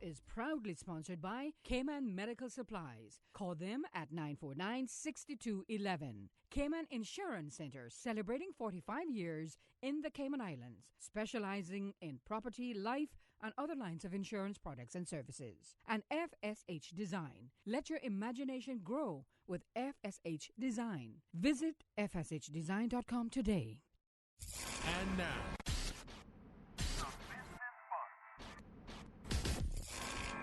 is proudly sponsored by Cayman Medical Supplies. Call them at 949-6211. Cayman Insurance Center, celebrating 45 years in the Cayman Islands, specializing in property, life, and other lines of insurance products and services. And FSH Design. Let your imagination grow with FSH Design. Visit fshdesign.com today. And now,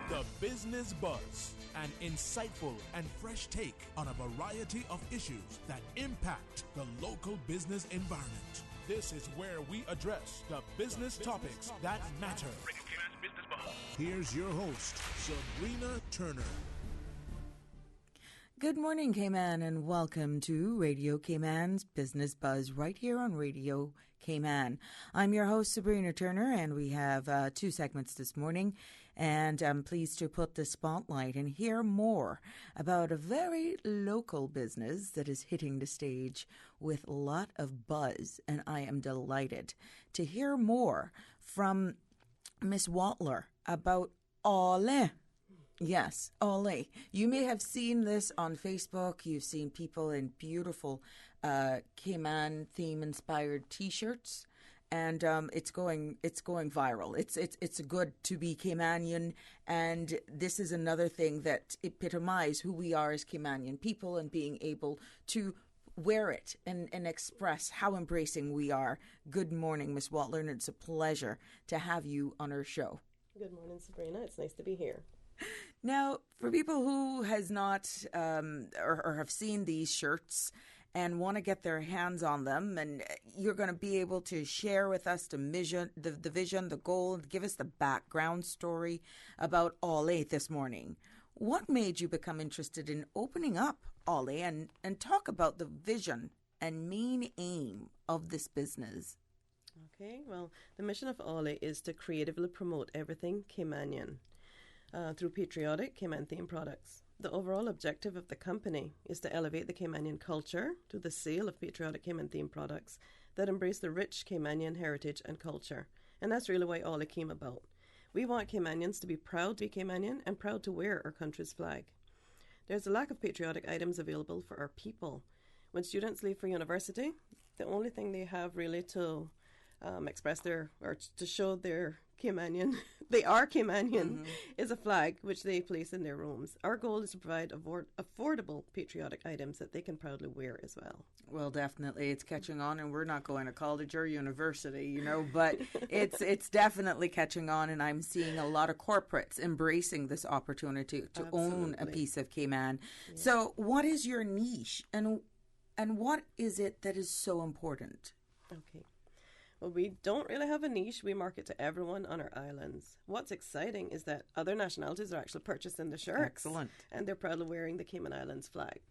The Business Buzz, an insightful and fresh take on a variety of issues that impact the local business environment. This is where we address the business topics that matter. Here's your host, Sabrina Turner. Good morning, Cayman, and welcome to Radio Cayman's Business Buzz right here on Radio Cayman. I'm your host, Sabrina Turner, and we have two segments this morning, and I'm pleased to put the spotlight and hear more about a very local business that is hitting the stage with a lot of buzz, and I am delighted to hear more from Miss Waltler about AWLEH. Yes, AWLEH. You may have seen this on Facebook. You've seen people in beautiful Cayman theme-inspired T-shirts, and it's going viral. It's good to be Caymanian, and this is another thing that epitomizes who we are as Caymanian people and being able to wear it and express how embracing we are. Good morning, Miss Waltler, and it's a pleasure to have you on our show. Good morning, Sabrina. It's nice to be here. Now, for people who has not or have seen these shirts and want to get their hands on them, and you're going to be able to share with us the vision, the goal, and give us the background story about AWLEH this morning. What made you become interested in opening up AWLEH and talk about the vision and main aim of this business? Okay, well, the mission of AWLEH is to creatively promote everything Caymanian through patriotic Cayman-themed products. The overall objective of the company is to elevate the Caymanian culture through the sale of patriotic Cayman-themed products that embrace the rich Caymanian heritage and culture. And that's really why AWLEH came about. We want Caymanians to be proud to be Caymanian and proud to wear our country's flag. There's a lack of patriotic items available for our people. When students leave for university, the only thing they have really to express their, or to show their Caymanian, they are Caymanian, is a flag which they place in their rooms. Our goal is to provide affordable patriotic items that they can proudly wear as well. Well, definitely, it's catching on, and we're not going to college or university, but it's definitely catching on, and I'm seeing a lot of corporates embracing this opportunity to own a piece of Cayman. Yeah. So, what is your niche, and what is it that is so important? Okay. Well, we don't really have a niche. We market to everyone on our islands. What's exciting is that other nationalities are actually purchasing the shirts. Excellent. And they're proudly wearing the Cayman Islands flag.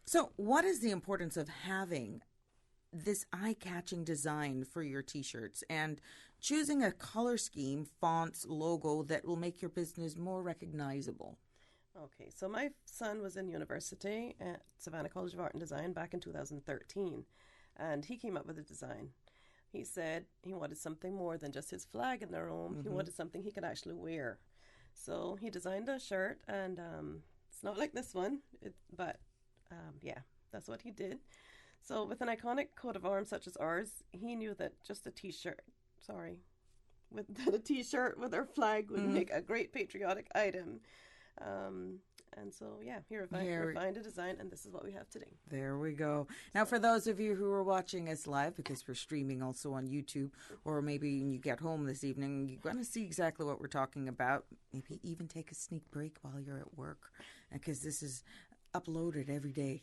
So what is the importance of having this eye-catching design for your T-shirts and choosing a color scheme, fonts, logo that will make your business more recognizable? Okay, so my son was in university at Savannah College of Art and Design back in 2013, and he came up with a design. He said he wanted something more than just his flag in the room. He wanted something he could actually wear. So he designed a shirt, and it's not like this one, but that's what he did. So with an iconic coat of arms such as ours, he knew that just a T-shirt with our flag would make a great patriotic item. And so, he refined a design, and this is what we have today. There we go. Now, for those of you who are watching us live, because we're streaming also on YouTube, or maybe when you get home this evening, you're going to see exactly what we're talking about. Maybe even take a sneak break while you're at work, because this is uploaded every day,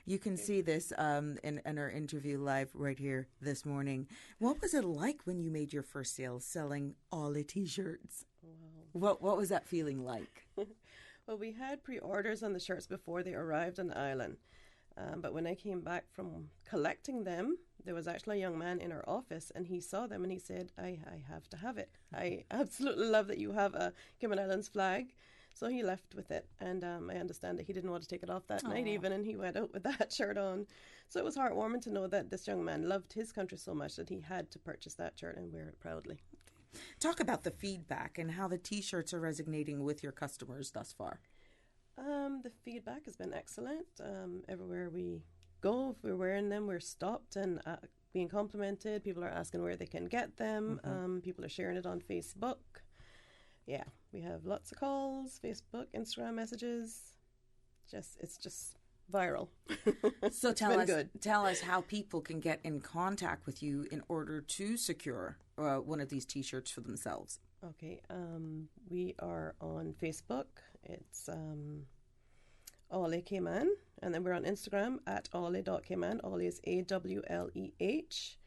You can see this in our interview live right here this morning. What was it like when you made your first sale selling AWLEH T-shirts? Wow. What was that feeling like? Well, we had pre-orders on the shirts before they arrived on the island. But when I came back from collecting them, there was actually a young man in our office, and he saw them and he said, I have to have it. I absolutely love that you have a Cayman Islands flag. So he left with it, and I understand that he didn't want to take it off that night even, and he went out with that shirt on. So it was heartwarming to know that this young man loved his country so much that he had to purchase that shirt and wear it proudly. Talk about the feedback and how the T-shirts are resonating with your customers thus far. The feedback has been excellent. Everywhere we go, if we're wearing them, we're stopped and being complimented. People are asking where they can get them. People are sharing it on Facebook. Yeah, we have lots of calls, Facebook, Instagram messages. It's just viral. So tell us how people can get in contact with you in order to secure one of these T-shirts for themselves. Okay, we are on Facebook. It's AWLEH Cayman, and then we're on Instagram at AWLEH.Cayman. AWLEH is AWLEH,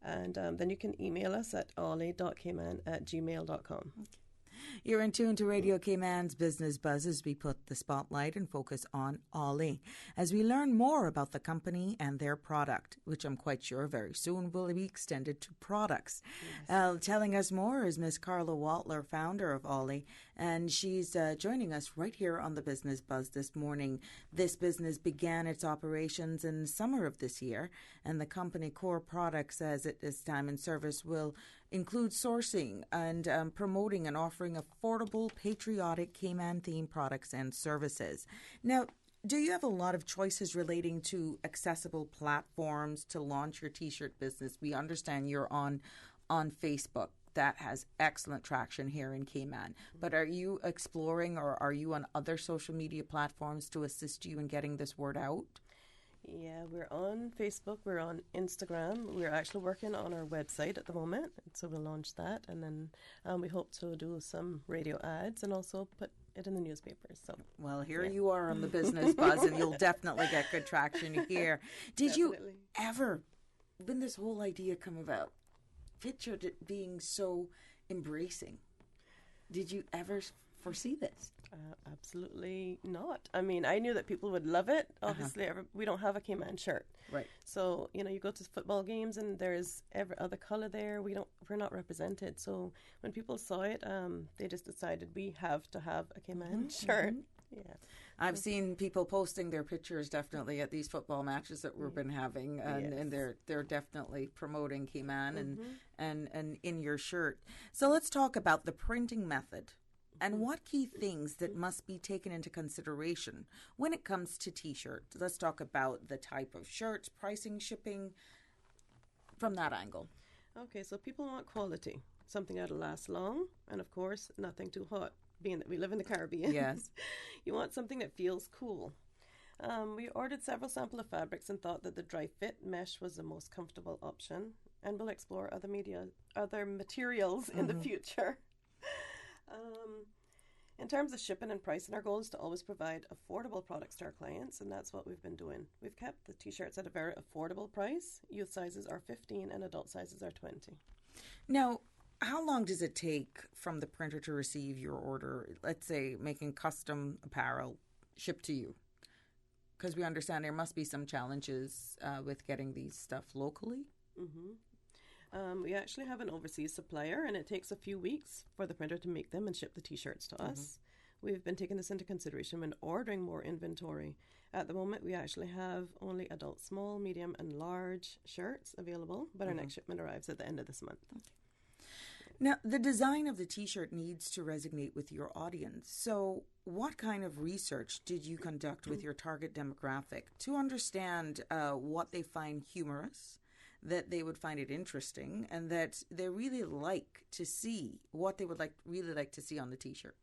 and then you can email us at AWLEH.Cayman@gmail.com. You're in tune to Radio Cayman's Business Buzz as we put the spotlight and focus on AWLEH as we learn more about the company and their product, which I'm quite sure very soon will be extended to products. Yes. Telling us more is Miss Carla Waltler, founder of AWLEH, and she's joining us right here on the Business Buzz this morning. This business began its operations in the summer of this year, and the company core products as at this time and service will include sourcing and promoting and offering affordable, patriotic Cayman-themed products and services. Now, do you have a lot of choices relating to accessible platforms to launch your T-shirt business? We understand you're on Facebook. That has excellent traction here in Cayman. But are you exploring or are you on other social media platforms to assist you in getting this word out? Yeah, we're on Facebook, we're on Instagram. We're actually working on our website at the moment, so we'll launch that, and then we hope to do some radio ads and also put it in the newspapers. So, well, here you are on the Business Buzz, and you'll definitely get good traction here. Did you ever, when this whole idea come about, pictured it being so embracing? Did you ever foresee this? Absolutely not. I mean, I knew that people would love it. Obviously, we don't have a Cayman shirt, right? So you go to football games and there's every other color there. We're not represented. So when people saw it, they just decided we have to have a Cayman shirt. Yeah, I've seen people posting their pictures definitely at these football matches that we've been having, and they're definitely promoting Cayman and in your shirt. So let's talk about the printing method. And what key things that must be taken into consideration when it comes to T-shirts? Let's talk about the type of shirts, pricing, shipping, from that angle. Okay, so people want quality, something that'll last long, and of course, nothing too hot, being that we live in the Caribbean. Yes. You want something that feels cool. We ordered several samples of fabrics and thought that the dry fit mesh was the most comfortable option, and we'll explore other materials in the future. In terms of shipping and pricing, our goal is to always provide affordable products to our clients, and that's what we've been doing. We've kept the T-shirts at a very affordable price. Youth sizes are 15 and adult sizes are 20. Now, how long does it take from the printer to receive your order, let's say making custom apparel shipped to you? Because we understand there must be some challenges with getting these stuff locally. We actually have an overseas supplier, and it takes a few weeks for the printer to make them and ship the T-shirts to us. We've been taking this into consideration when ordering more inventory. At the moment, we actually have only adult small, medium, and large shirts available, but our next shipment arrives at the end of this month. Now, the design of the T-shirt needs to resonate with your audience. So what kind of research did you conduct with your target demographic to understand what they find humorous, that they would find it interesting, and that they really like to see, what they would really like to see on the T-shirt?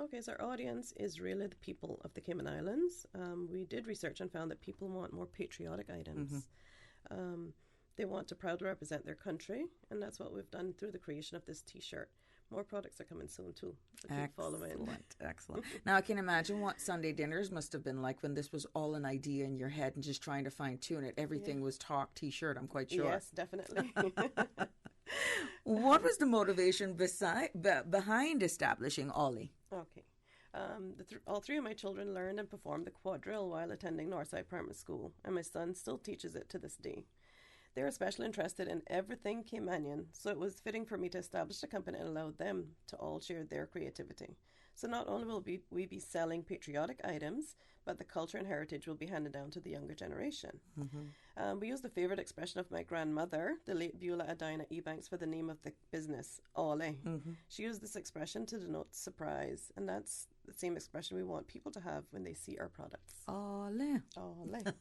Okay, so our audience is really the people of the Cayman Islands. We did research and found that people want more patriotic items. They want to proudly represent their country, and that's what we've done through the creation of this T-shirt. More products are coming soon too. So keep following. Excellent. Now I can imagine what Sunday dinners must have been like when this was all an idea in your head and just trying to fine tune it. Everything was talk T-shirt, I'm quite sure. Yes, definitely. What was the motivation behind establishing AWLEH? Okay. All three of my children learned and performed the quadrille while attending Northside Primary School, and my son still teaches it to this day. They're especially interested in everything Caymanian, so it was fitting for me to establish a company and allow them to all share their creativity. So not only will we be selling patriotic items, but the culture and heritage will be handed down to the younger generation. We use the favourite expression of my grandmother, the late Beulah Adina Ebanks, for the name of the business, AWLEH. She used this expression to denote surprise, and that's the same expression we want people to have when they see our products. AWLEH. AWLEH.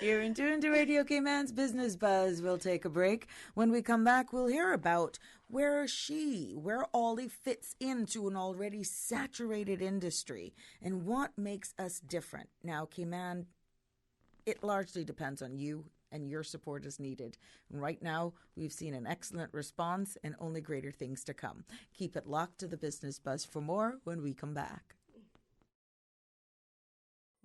You're in tune to Radio Cayman's Business Buzz. We'll take a break. When we come back, we'll hear about where AWLEH fits into an already saturated industry and what makes us different. Now, Cayman, it largely depends on you, and your support is needed. And right now, we've seen an excellent response and only greater things to come. Keep it locked to the Business Buzz for more when we come back.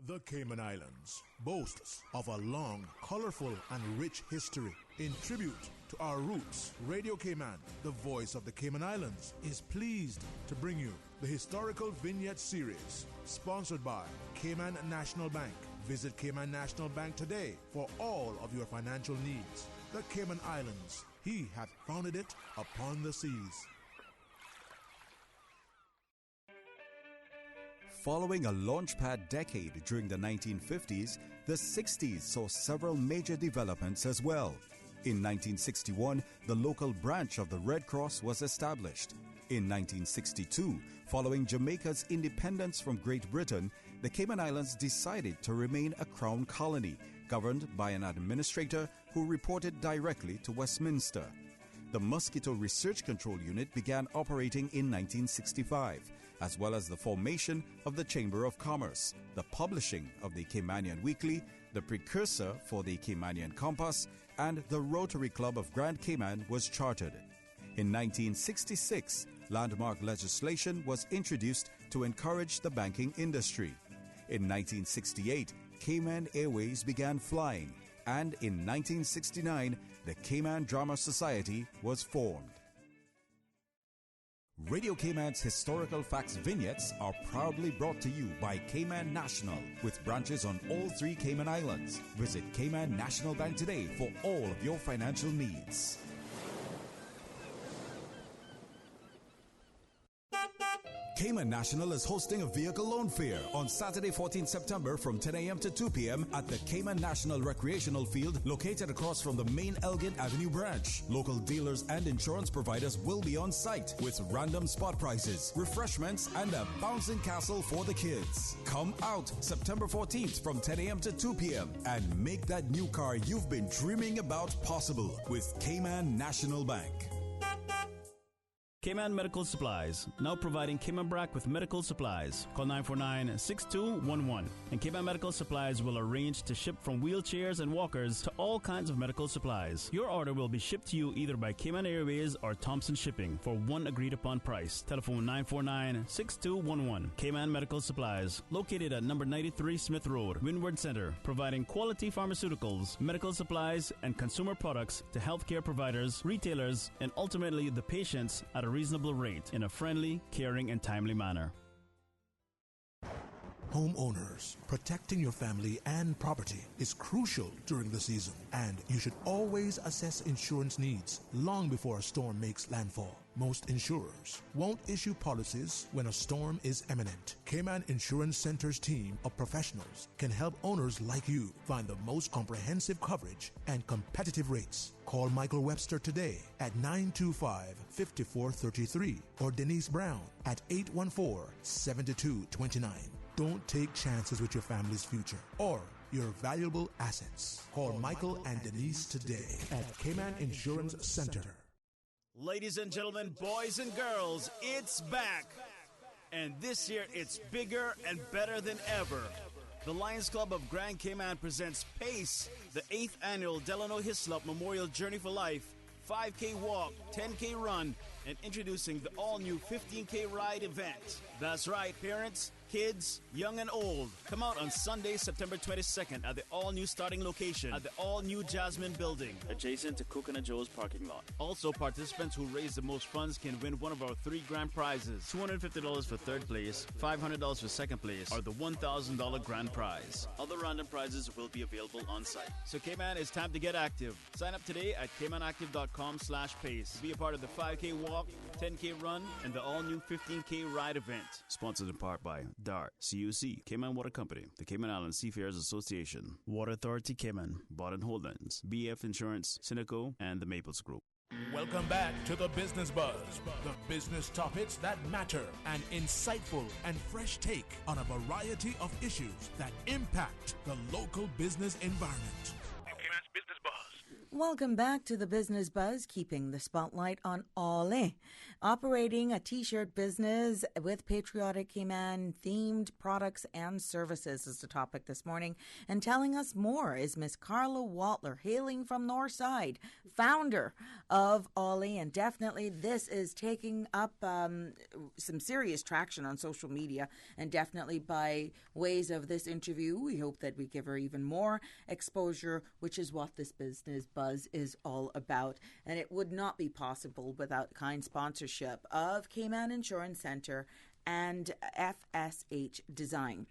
The Cayman Islands boasts of a long, colorful, and rich history. In tribute to our roots, Radio Cayman, the voice of the Cayman Islands, is pleased to bring you the Historical Vignette Series, sponsored by Cayman National Bank. Visit Cayman National Bank today for all of your financial needs. The Cayman Islands, he hath founded it upon the seas. Following a launchpad decade during the 1950s, the 60s saw several major developments as well. In 1961, the local branch of the Red Cross was established. In 1962, following Jamaica's independence from Great Britain, the Cayman Islands decided to remain a crown colony, governed by an administrator who reported directly to Westminster. The Mosquito Research Control Unit began operating in 1965, as well as the formation of the Chamber of Commerce, the publishing of the Caymanian Weekly, the precursor for the Caymanian Compass, and the Rotary Club of Grand Cayman was chartered. In 1966, landmark legislation was introduced to encourage the banking industry. In 1968, Cayman Airways began flying, and in 1969, the Cayman Drama Society was formed. Radio Cayman's historical facts vignettes are proudly brought to you by Cayman National, with branches on all 3 Cayman Islands. Visit Cayman National Bank today for all of your financial needs. Cayman National is hosting a vehicle loan fair on Saturday, 14 September from 10 a.m. to 2 p.m. at the Cayman National Recreational Field located across from the main Elgin Avenue branch. Local dealers and insurance providers will be on site with random spot prices, refreshments, and a bouncing castle for the kids. Come out September 14th from 10 a.m. to 2 p.m. and make that new car you've been dreaming about possible with Cayman National Bank. Cayman Medical Supplies, now providing Cayman Brac with medical supplies. Call 949-6211. And Cayman Medical Supplies will arrange to ship from wheelchairs and walkers to all kinds of medical supplies. Your order will be shipped to you either by Cayman Airways or Thompson Shipping for one agreed upon price. Telephone 949-6211. Cayman Medical Supplies, located at number 93 Smith Road, Windward Center, providing quality pharmaceuticals, medical supplies, and consumer products to healthcare providers, retailers, and ultimately the patients at a reasonable rate in a friendly, caring, and timely manner. Homeowners, protecting your family and property is crucial during the season, and you should always assess insurance needs long before a storm makes landfall. Most insurers won't issue policies when a storm is imminent. Cayman Insurance Center's team of professionals can help owners like you find the most comprehensive coverage and competitive rates. Call Michael Webster today at 925-5433 or Denise Brown at 814-7229. Don't take chances with your family's future or your valuable assets. Call Michael and Denise today at Cayman Insurance Center. Ladies and gentlemen, boys and girls, it's back. And this year, it's bigger and better than ever. The Lions Club of Grand Cayman presents PACE, the 8th annual Delano Hislop Memorial Journey for Life, 5K walk, 10K run, and introducing the all-new 15K ride event. That's right, parents. Kids, young and old, come out on Sunday, September 22nd at the all-new starting location at the all-new Jasmine Building, adjacent to Coconut Joe's parking lot. Also, participants who raise the most funds can win one of our 3 grand prizes: $250 for third place, $500 for second place, or the $1,000 grand prize. Other random prizes will be available on site. So Cayman, it's time to get active. Sign up today at caymanactive.com/pace. Be a part of the 5K walk, 10K run, and the all-new 15K ride event. Sponsored in part by DART, CUC, Cayman Water Company, the Cayman Islands Seafarers Association, Water Authority Cayman, Borden Holdings, BF Insurance, Cineco, and the Maples Group. Welcome back to the Business Buzz, the business topics that matter, an insightful and fresh take on a variety of issues that impact the local business environment. Business Buzz. Welcome back to the Business Buzz, keeping the spotlight on AWLEH. Operating a t-shirt business with patriotic Cayman themed products and services is the topic this morning. And telling us more is Miss Carla Waltler, hailing from Northside, founder of AWLEH. And definitely this is taking up some serious traction on social media. And definitely by ways of this interview, we hope that we give her even more exposure, which is what this Business Buzz is all about. And it would not be possible without kind sponsorship of Cayman Insurance Center and FSH Design.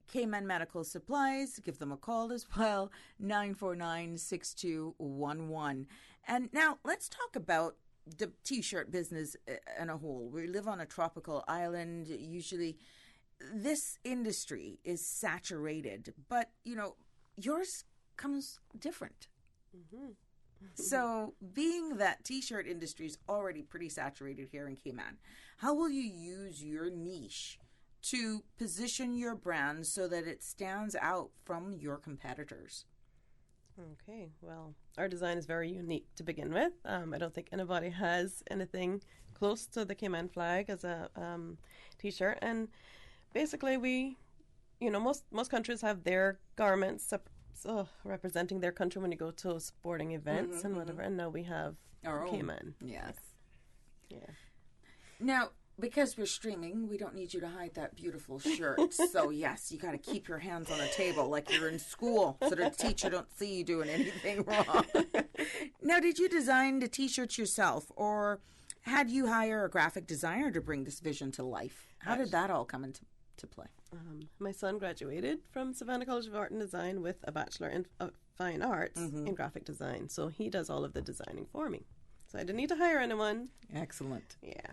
Cayman Medical Supplies, give them a call as well, 949-6211. And now let's talk about the t-shirt business in a whole. We live on a tropical island. Usually this industry is saturated, but, you know, yours comes different. Mm-hmm. So, being that t-shirt industry is already pretty saturated here in Cayman, how will you use your niche to position your brand so that it stands out from your competitors? Okay, well, our design is very unique to begin with. I don't think anybody has anything close to the Cayman flag as a t-shirt. And basically most countries have their garments representing their country when you go to sporting events and whatever. And now we have our Cayman. Yes. Yeah. Now, because we're streaming, we don't need you to hide that beautiful shirt. So, yes, you got to keep your hands on the table like you're in school so the teacher don't see you doing anything wrong. Now, did you design the t-shirts yourself, or had you hire a graphic designer to bring this vision to life? How did that all come into play? My son graduated from Savannah College of Art and Design with a Bachelor in Fine Arts in graphic design. So he does all of the designing for me. So I didn't need to hire anyone. Excellent. Yeah.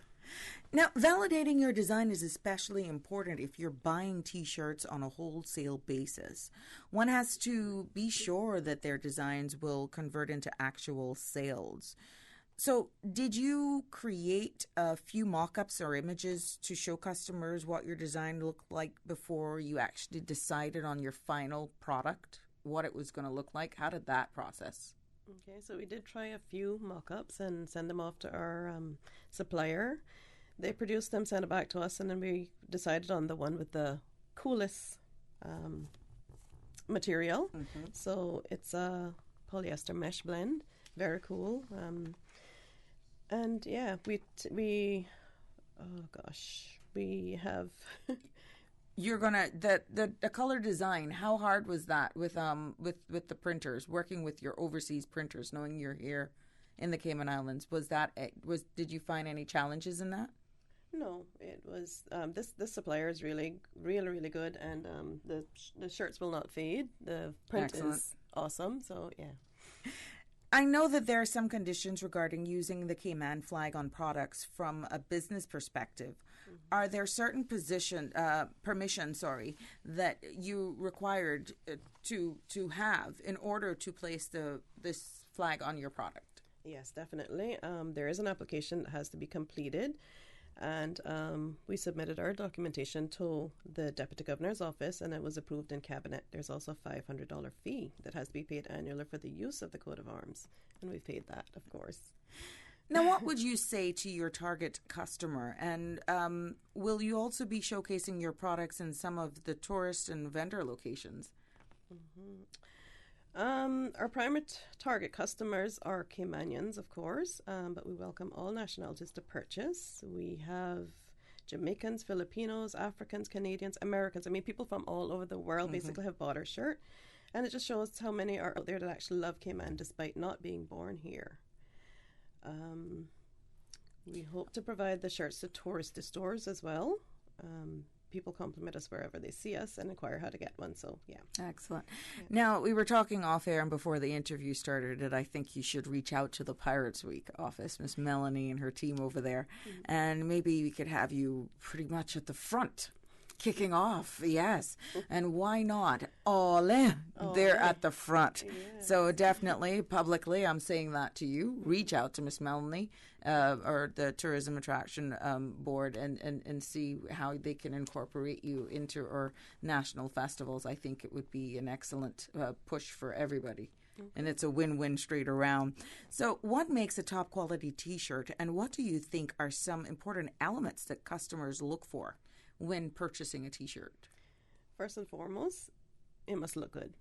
Now, validating your design is especially important if you're buying t-shirts on a wholesale basis. One has to be sure that their designs will convert into actual sales. So, did you create a few mock-ups or images to show customers what your design looked like before you actually decided on your final product, what it was going to look like? How did that process? Okay, so we did try a few mock-ups and send them off to our supplier. They produced them, sent it back to us, and then we decided on the one with the coolest material. So it's a polyester mesh blend, very cool. And yeah, we have. You're gonna the color design. How hard was that with the printers, working with your overseas printers, knowing you're here in the Cayman Islands? Did you find any challenges in that? No, it was this supplier is really good, and the shirts will not fade. The print is awesome. So yeah. I know that there are some conditions regarding using the Cayman flag on products from a business perspective. Are there certain permissions, that you required to have in order to place this flag on your product? Yes, definitely. There is an application that has to be completed, and we submitted our documentation to the Deputy Governor's office, and it was approved in Cabinet. There's also a $500 fee that has to be paid annually for the use of the coat of arms, and we've paid that, of course. Now, what would you say to your target customer? And will you also be showcasing your products in some of the tourist and vendor locations? Our primary target customers are Caymanians, of course, but we welcome all nationalities to purchase. We have Jamaicans, Filipinos, Africans, Canadians, Americans. I mean, people from all over the world basically have bought our shirt. And it just shows how many are out there that actually love Cayman despite not being born here. We hope to provide the shirts to tourist stores as well. People compliment us wherever they see us and inquire how to get one. So, yeah. Excellent. Yeah. Now, we were talking off air and before the interview started that I think you should reach out to the Pirates Week office, Miss Melanie and her team over there, and maybe we could have you pretty much at the front. Kicking off, yes. And why not? AWLEH, they're at the front. Yes. So definitely, publicly, I'm saying that to you. Reach out to Miss Melanie or the Tourism Attraction Board and see how they can incorporate you into our national festivals. I think it would be an excellent push for everybody. And it's a win-win straight around. So what makes a top quality T-shirt, and what do you think are some important elements that customers look for when purchasing a T-shirt? First and foremost, it must look good.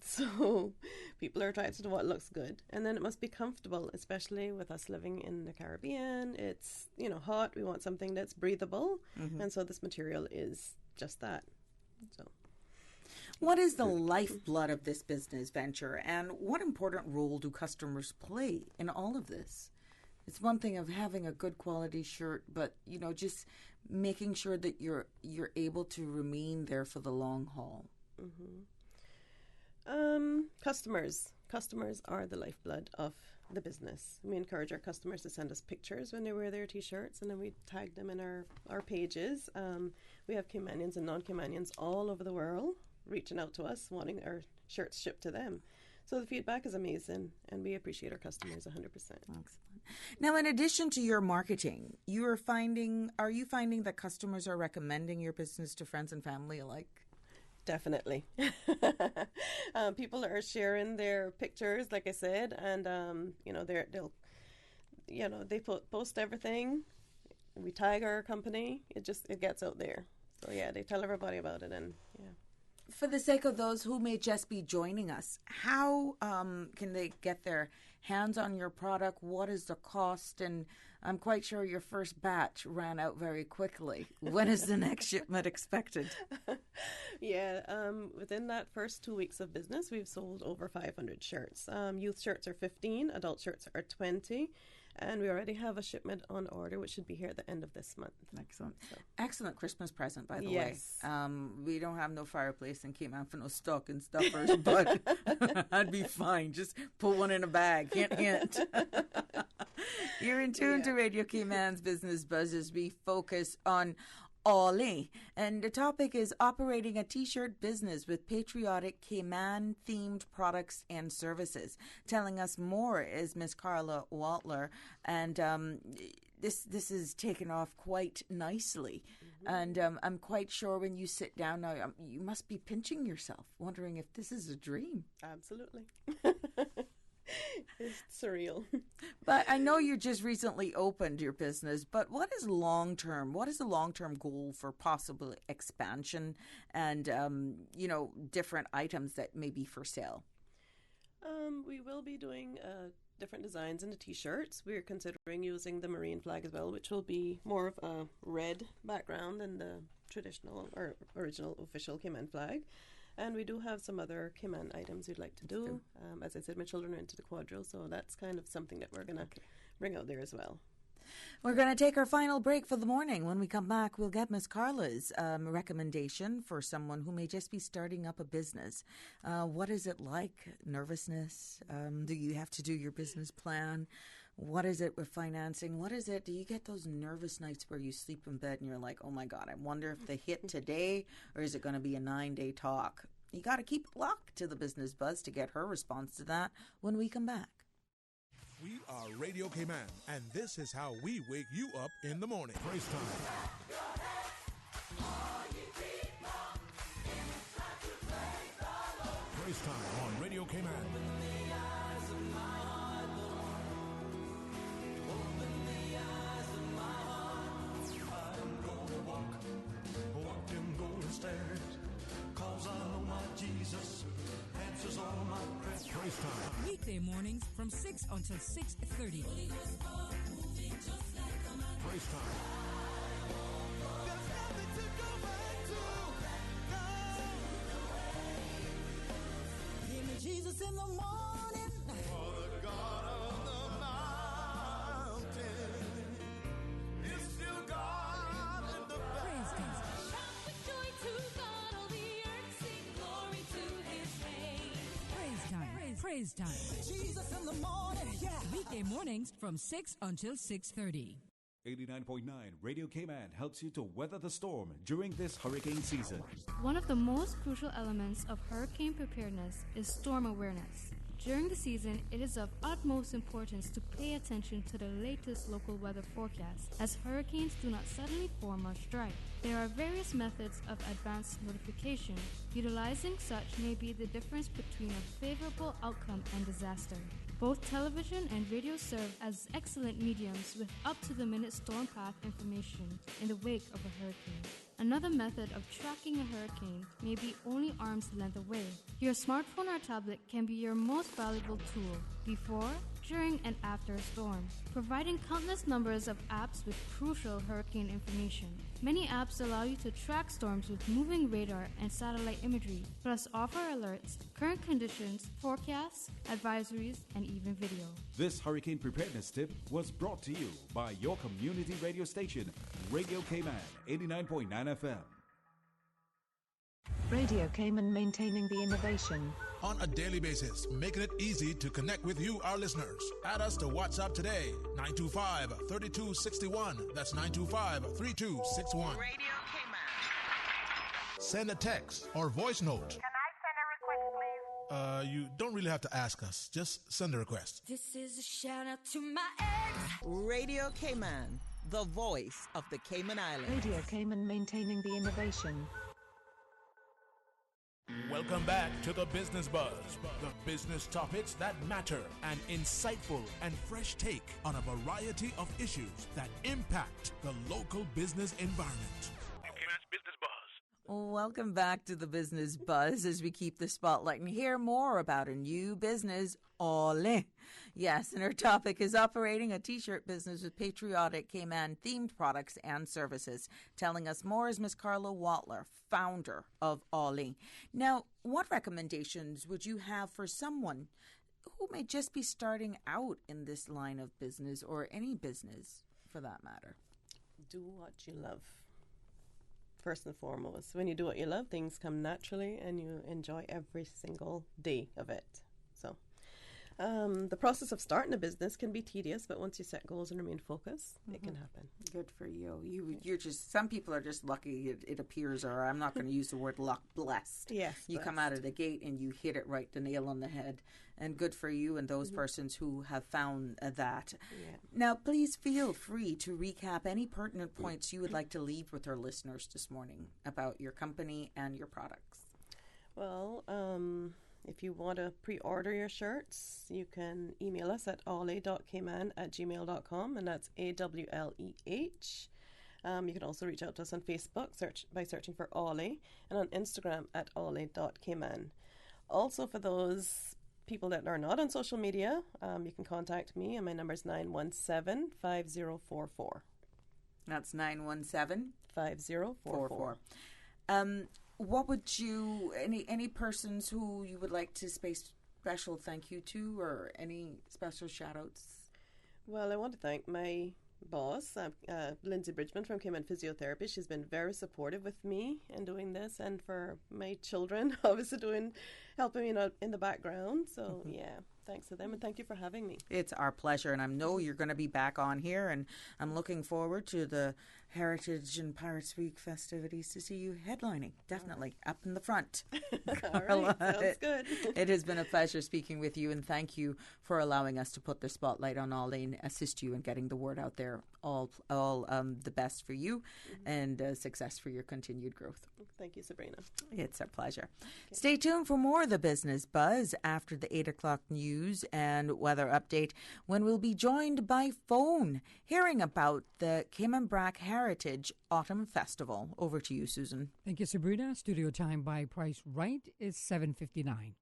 So people are attracted to what looks good. And then it must be comfortable, especially with us living in the Caribbean. It's, hot. We want something that's breathable. And so this material is just that. So, what is the lifeblood of this business venture, and what important role do customers play in all of this? It's one thing of having a good quality shirt, but, just making sure that you're able to remain there for the long haul. Customers are the lifeblood of the business. We encourage our customers to send us pictures when they wear their T-shirts, and then we tag them in our pages. We have Caymanians and non-Caymanians all over the world reaching out to us, wanting our shirts shipped to them. So the feedback is amazing, and we appreciate our customers 100%. Excellent. Now, in addition to your marketing, are you finding that customers are recommending your business to friends and family alike? Definitely. People are sharing their pictures, like I said, and they post everything. We tag our company. It gets out there. So yeah, they tell everybody about it, and yeah. For the sake of those who may just be joining us, how can they get their hands on your product? What is the cost? And I'm quite sure your first batch ran out very quickly. When is the next shipment expected? Yeah, within that first 2 weeks of business, we've sold over 500 shirts. Youth shirts are 15, adult shirts are 20. And we already have a shipment on order, which should be here at the end of this month. Excellent. So. Excellent Christmas present, by the way. We don't have no fireplace in Cayman for no stocking stuffers, but I'd be fine. Just put one in a bag. Hint, hint. You're in tune to Radio Cayman's Business Buzz as we focus on AWLEH. And the topic is operating a T-shirt business with patriotic Cayman-themed products and services. Telling us more is Miss Carla Waltler, and this is taken off quite nicely. And I'm quite sure when you sit down now, you must be pinching yourself, wondering if this is a dream. Absolutely. It's surreal. But I know you just recently opened your business, but what is long-term? What is the long-term goal for possible expansion and, different items that may be for sale? We will be doing different designs in the T-shirts. We're considering using the Marine flag as well, which will be more of a red background than the traditional or original official Cayman flag. And we do have some other Cayman items we'd like to do. As I said, my children are into the quadrille, so that's kind of something that we're going to bring out there as well. We're going to take our final break for the morning. When we come back, we'll get Miss Carla's recommendation for someone who may just be starting up a business. What is it like? Nervousness? Do you have to do your business plan? What is it with financing? What is it? Do you get those nervous nights where you sleep in bed and you're like, oh my God, I wonder if they hit today, or is it going to be a 9-day talk? You got to keep it locked to the Business Buzz to get her response to that when we come back. We are Radio Cayman, and this is how we wake you up in the morning. Praise time. Praise time on Radio Cayman. Praise time. Weekday mornings from 6 until 6:30. Praise time. Jesus in the morning. For the God of the mountain is still God in the valley. Shout with joy to God, all the earth sing glory to his name. Praise time. Praise time. Jesus in the morning, yeah. Weekday mornings from 6 until 6:30. 89.9 Radio Cayman helps you to weather the storm during this hurricane season. One of the most crucial elements of hurricane preparedness is storm awareness. During the season, it is of utmost importance to pay attention to the latest local weather forecast, as hurricanes do not suddenly form or strike. There are various methods of advance notification. Utilizing such may be the difference between a favorable outcome and disaster. Both television and radio serve as excellent mediums with up-to-the-minute storm path information in the wake of a hurricane. Another method of tracking a hurricane may be only arm's length away. Your smartphone or tablet can be your most valuable tool before, during, and after a storm, providing countless numbers of apps with crucial hurricane information. Many apps allow you to track storms with moving radar and satellite imagery, plus offer alerts, current conditions, forecasts, advisories, and even video. This hurricane preparedness tip was brought to you by your community radio station, Radio Cayman 89.9 FM. Radio Cayman, maintaining the innovation. On a daily basis, making it easy to connect with you, our listeners. Add us to WhatsApp today, 925-3261. That's 925-3261. Radio Cayman. Send a text or voice note. Can I send a request, please? You don't really have to ask us. Just send a request. This is a shout out to my ex. Radio Cayman, the voice of the Cayman Islands. Radio Cayman, maintaining the innovation. Welcome back to the Business Buzz, the business topics that matter, an insightful and fresh take on a variety of issues that impact the local business environment. Business Buzz. Welcome back to the Business Buzz as we keep the spotlight and hear more about a new business, AWLEH. Yes, and our topic is operating a t-shirt business with patriotic Cayman-themed products and services. Telling us more is Ms. Carla Watler, founder of AWLEH. Now, what recommendations would you have for someone who may just be starting out in this line of business, or any business for that matter? Do what you love. First and foremost, when you do what you love, things come naturally and you enjoy every single day of it. So the process of starting a business can be tedious, but once you set goals and remain focused, it can happen. Good for you. You're just, some people are just lucky, it appears, or I'm not going to use the word luck, blessed. Yes. You come out of the gate and you hit it right, the nail on the head. And good for you and those persons who have found that. Yeah. Now, please feel free to recap any pertinent points you would like to leave with our listeners this morning about your company and your products. Well, if you want to pre-order your shirts, you can email us at awleh.cayman@gmail.com, and that's AWLEH. You can also reach out to us on Facebook by searching for AWLEH, and on Instagram at awleh.cayman. Also, for those people that are not on social media, you can contact me, and my number is 917-5044. That's 917-5044. What would you, any persons who you would like to say special thank you to, or any special shout outs? Well, I want to thank my boss, Lindsay Bridgman from Cayman Physiotherapy. She's been very supportive with me in doing this, and for my children, obviously helping me out in the background. So yeah, thanks to them, and thank you for having me. It's our pleasure, and I know you're going to be back on here, and I'm looking forward to the Heritage and Pirates Week festivities to see you headlining, definitely, up in the front. All right, sounds good. It has been a pleasure speaking with you, and thank you for allowing us to put the spotlight on AWLEH and assist you in getting the word out there. All the best for you, and success for your continued growth. Thank you, Sabrina. It's a pleasure. Okay. Stay tuned for more of the Business Buzz after the 8 o'clock news and weather update, when we'll be joined by phone, hearing about the Cayman Brac Heritage Autumn Festival. Over to you, Susan. Thank you, Sabrina. Studio time by Price Right is 7:59.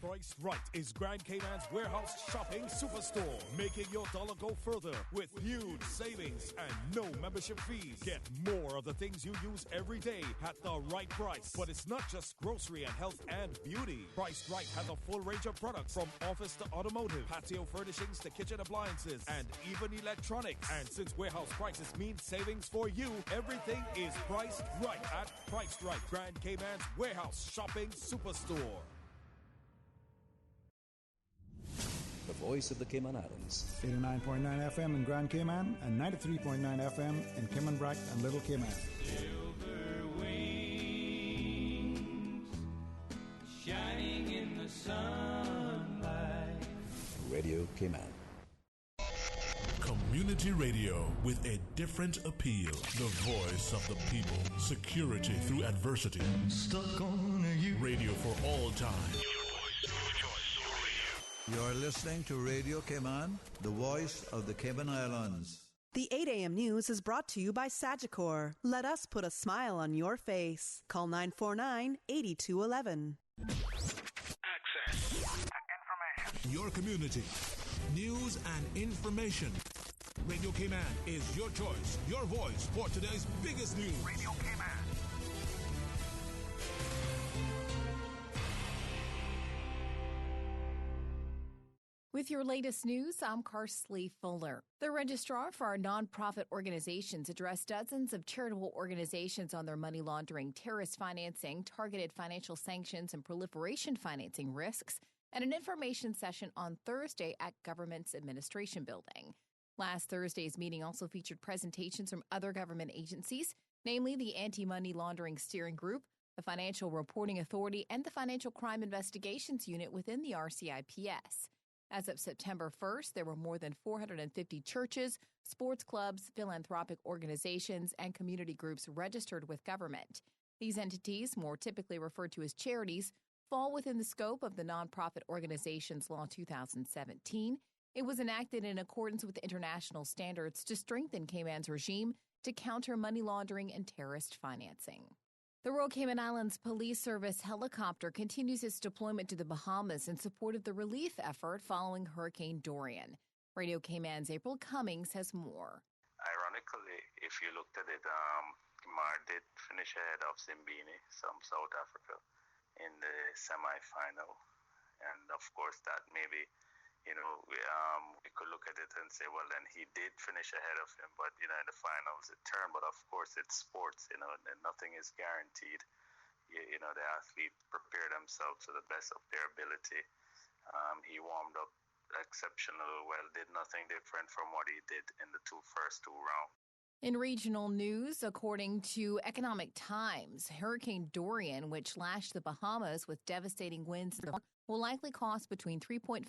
Priced Right is Grand Cayman's warehouse shopping superstore, making your dollar go further with huge savings and no membership fees. Get more of the things you use every day at the right price. But it's not just grocery and health and beauty. Priced Right has a full range of products from office to automotive, patio furnishings to kitchen appliances, and even electronics. And since warehouse prices mean savings for you, everything is priced right at Priced Right, Grand Cayman's warehouse shopping superstore. The voice of the Cayman Islands. 89.9 FM in Grand Cayman and 93.9 FM in Cayman Brac and Little Cayman. Silver wings shining in the sunlight. Radio Cayman. Community radio with a different appeal. The voice of the people. Security through adversity. Stuck on you. Radio for all time. You're listening to Radio Cayman, the voice of the Cayman Islands. The 8 a.m. news is brought to you by Sagicor. Let us put a smile on your face. Call 949-8211. Access. Information. Your community. News and information. Radio Cayman is your choice, your voice for today's biggest news. Radio Cayman. With your latest news, I'm Carsley Fuller. The registrar for our nonprofit organizations addressed dozens of charitable organizations on their money laundering, terrorist financing, targeted financial sanctions, and proliferation financing risks at an information session on Thursday at Government's Administration Building. Last Thursday's meeting also featured presentations from other government agencies, namely the Anti-Money Laundering Steering Group, the Financial Reporting Authority, and the Financial Crime Investigations Unit within the RCIPS. As of September 1st, there were more than 450 churches, sports clubs, philanthropic organizations, and community groups registered with government. These entities, more typically referred to as charities, fall within the scope of the Nonprofit Organizations Law 2017. It was enacted in accordance with international standards to strengthen Cayman's regime to counter money laundering and terrorist financing. The Royal Cayman Islands Police Service helicopter continues its deployment to the Bahamas in support of the relief effort following Hurricane Dorian. Radio Cayman's April Cummings has more. Ironically, if you looked at it, Mar did finish ahead of Zimbabwe, South Africa, in the semi-final. And of course, that maybe, we could look at it and say, well, then he did finish ahead of him, but, in the finals it turned. But of course, it's sports, and nothing is guaranteed. The athlete prepared themselves to the best of their ability. He warmed up exceptionally well, did nothing different from what he did in the first two rounds. In regional news, according to Economic Times, Hurricane Dorian, which lashed the Bahamas with devastating winds, will likely cost between $3.5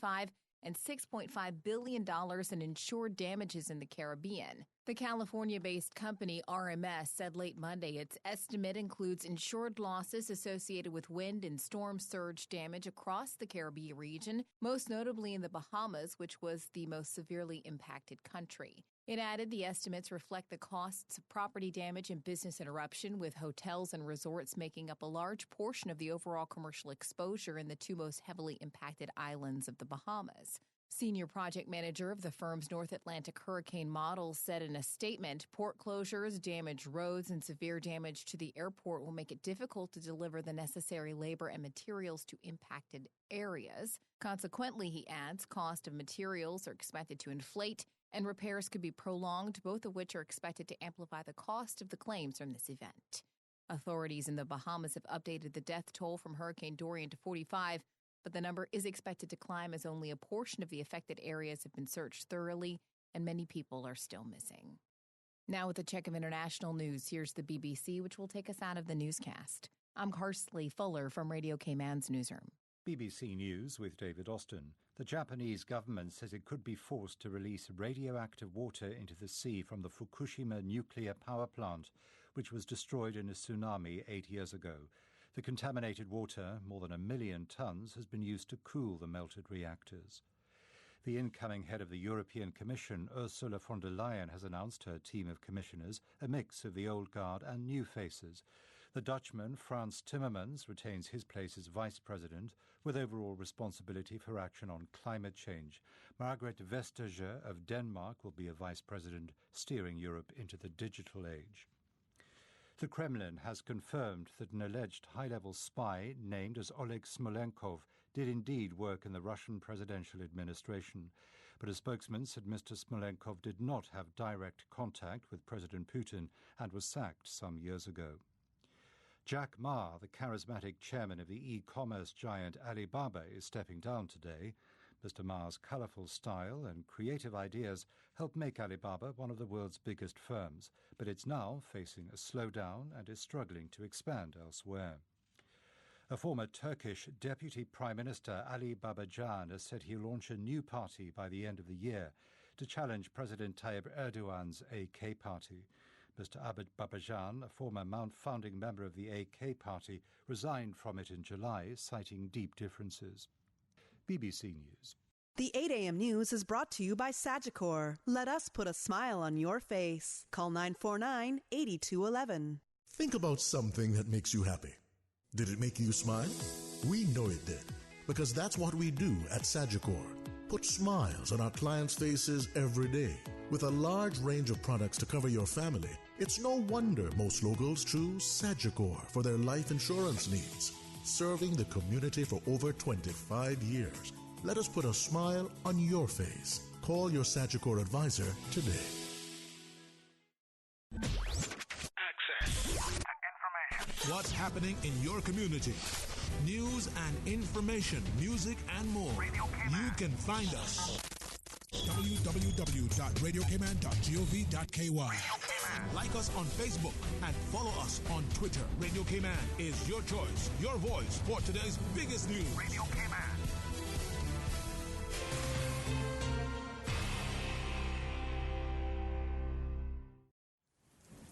and $6.5 billion in insured damages in the Caribbean. The California-based company RMS said late Monday its estimate includes insured losses associated with wind and storm surge damage across the Caribbean region, most notably in the Bahamas, which was the most severely impacted country. It added the estimates reflect the costs of property damage and business interruption, with hotels and resorts making up a large portion of the overall commercial exposure in the two most heavily impacted islands of the Bahamas. Senior project manager of the firm's North Atlantic hurricane model said in a statement, port closures, damaged roads, and severe damage to the airport will make it difficult to deliver the necessary labor and materials to impacted areas. Consequently, he adds, cost of materials are expected to inflate, and repairs could be prolonged, both of which are expected to amplify the cost of the claims from this event. Authorities in the Bahamas have updated the death toll from Hurricane Dorian to 45, but the number is expected to climb as only a portion of the affected areas have been searched thoroughly, and many people are still missing. Now with a check of international news, here's the BBC, which will take us out of the newscast. I'm Carsley Fuller from Radio Cayman's newsroom. BBC News with David Austin. The Japanese government says it could be forced to release radioactive water into the sea from the Fukushima nuclear power plant, which was destroyed in a tsunami 8 years ago. The contaminated water, more than 1 million tons, has been used to cool the melted reactors. The incoming head of the European Commission, Ursula von der Leyen, has announced her team of commissioners, a mix of the old guard and new faces. The Dutchman, Frans Timmermans, retains his place as Vice President with overall responsibility for action on climate change. Margrethe Vestager of Denmark will be a Vice President steering Europe into the digital age. The Kremlin has confirmed that an alleged high-level spy named as Oleg Smolenkov did indeed work in the Russian presidential administration. But a spokesman said Mr. Smolenkov did not have direct contact with President Putin and was sacked some years ago. Jack Ma, the charismatic chairman of the e-commerce giant Alibaba, is stepping down today. Mr. Ma's colourful style and creative ideas helped make Alibaba one of the world's biggest firms, but it's now facing a slowdown and is struggling to expand elsewhere. A former Turkish Deputy Prime Minister Ali Babacan has said he'll launch a new party by the end of the year to challenge President Tayyip Erdogan's AK party. Mr. Abed Babacan, a former founding member of the AK party, resigned from it in July, citing deep differences. BBC News. The 8 a.m. news is brought to you by Sagicor. Let us put a smile on your face. Call 949-8211. Think about something that makes you happy. Did it make you smile? We know it did, because that's what we do at Sagicor. Put smiles on our clients' faces every day. With a large range of products to cover your family, it's no wonder most locals choose Sagicor for their life insurance needs. Serving the community for over 25 years. Let us put a smile on your face. Call your Sagicor advisor today. Access. Information. What's happening in your community? News and information, music and more. You can find us. www.radiokman.gov.ky. Like us on Facebook and follow us on Twitter. Radio K-Man is your choice, your voice for today's biggest news. Radio K-Man.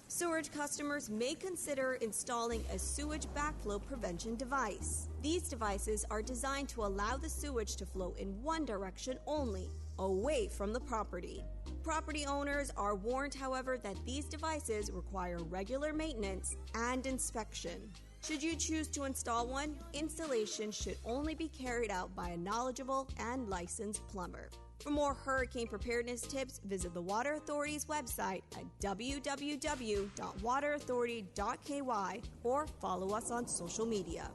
Sewerage customers may consider installing a sewage backflow prevention device. These devices are designed to allow the sewage to flow in one direction only, away from the property. Property owners are warned, however, that these devices require regular maintenance and inspection. Should you choose to install one, installation should only be carried out by a knowledgeable and licensed plumber. For more hurricane preparedness tips, visit the Water Authority's website at www.waterauthority.ky or follow us on social media.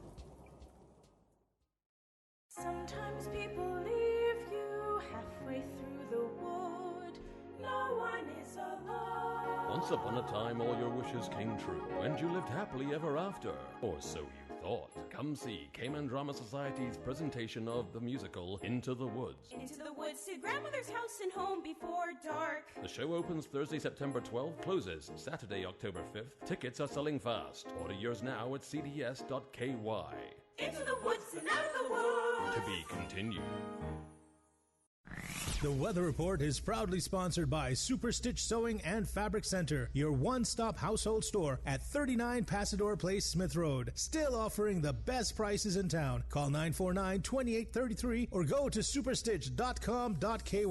Sometimes people leave you halfway through the wood. No one is alone. Once upon a time, all your wishes came true, and you lived happily ever after. Or so you thought. Come see Cayman Drama Society's presentation of the musical Into the Woods. Into the woods to grandmother's house and home before dark. The show opens Thursday, September 12th, closes Saturday, October 5th. Tickets are selling fast. Order yours now at cds.ky. Into the woods and out of the woods. To be continued. The Weather Report is proudly sponsored by Super Stitch Sewing and Fabric Center, your one-stop household store at 39 Pasador Place, Smith Road. Still offering the best prices in town. Call 949-2833 or go to superstitch.com.ky.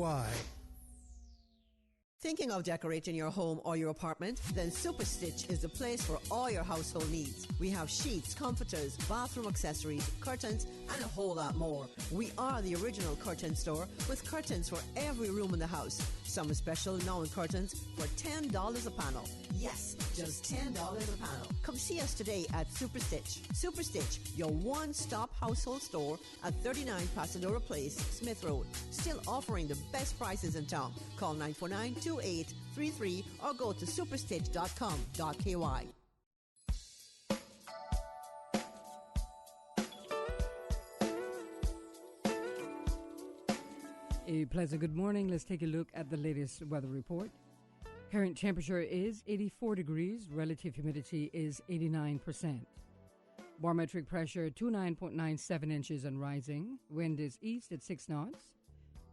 Thinking of decorating your home or your apartment? Then Super Stitch is the place for all your household needs. We have sheets, comforters, bathroom accessories, curtains, and a whole lot more. We are the original curtain store with curtains for every room in the house. Some special known curtains for $10 a panel. Yes, just $10 a panel. Come see us today at Super Stitch. Super Stitch, your one-stop household store at 39 Pasadora Place, Smith Road. Still offering the best prices in town. Call 949-2833 or go to superstitch.com.ky. A pleasant good morning. Let's take a look at the latest weather report. Current temperature is 84 degrees. Relative humidity is 89%. Barometric pressure 29.97 inches and rising. Wind is east at 6 knots.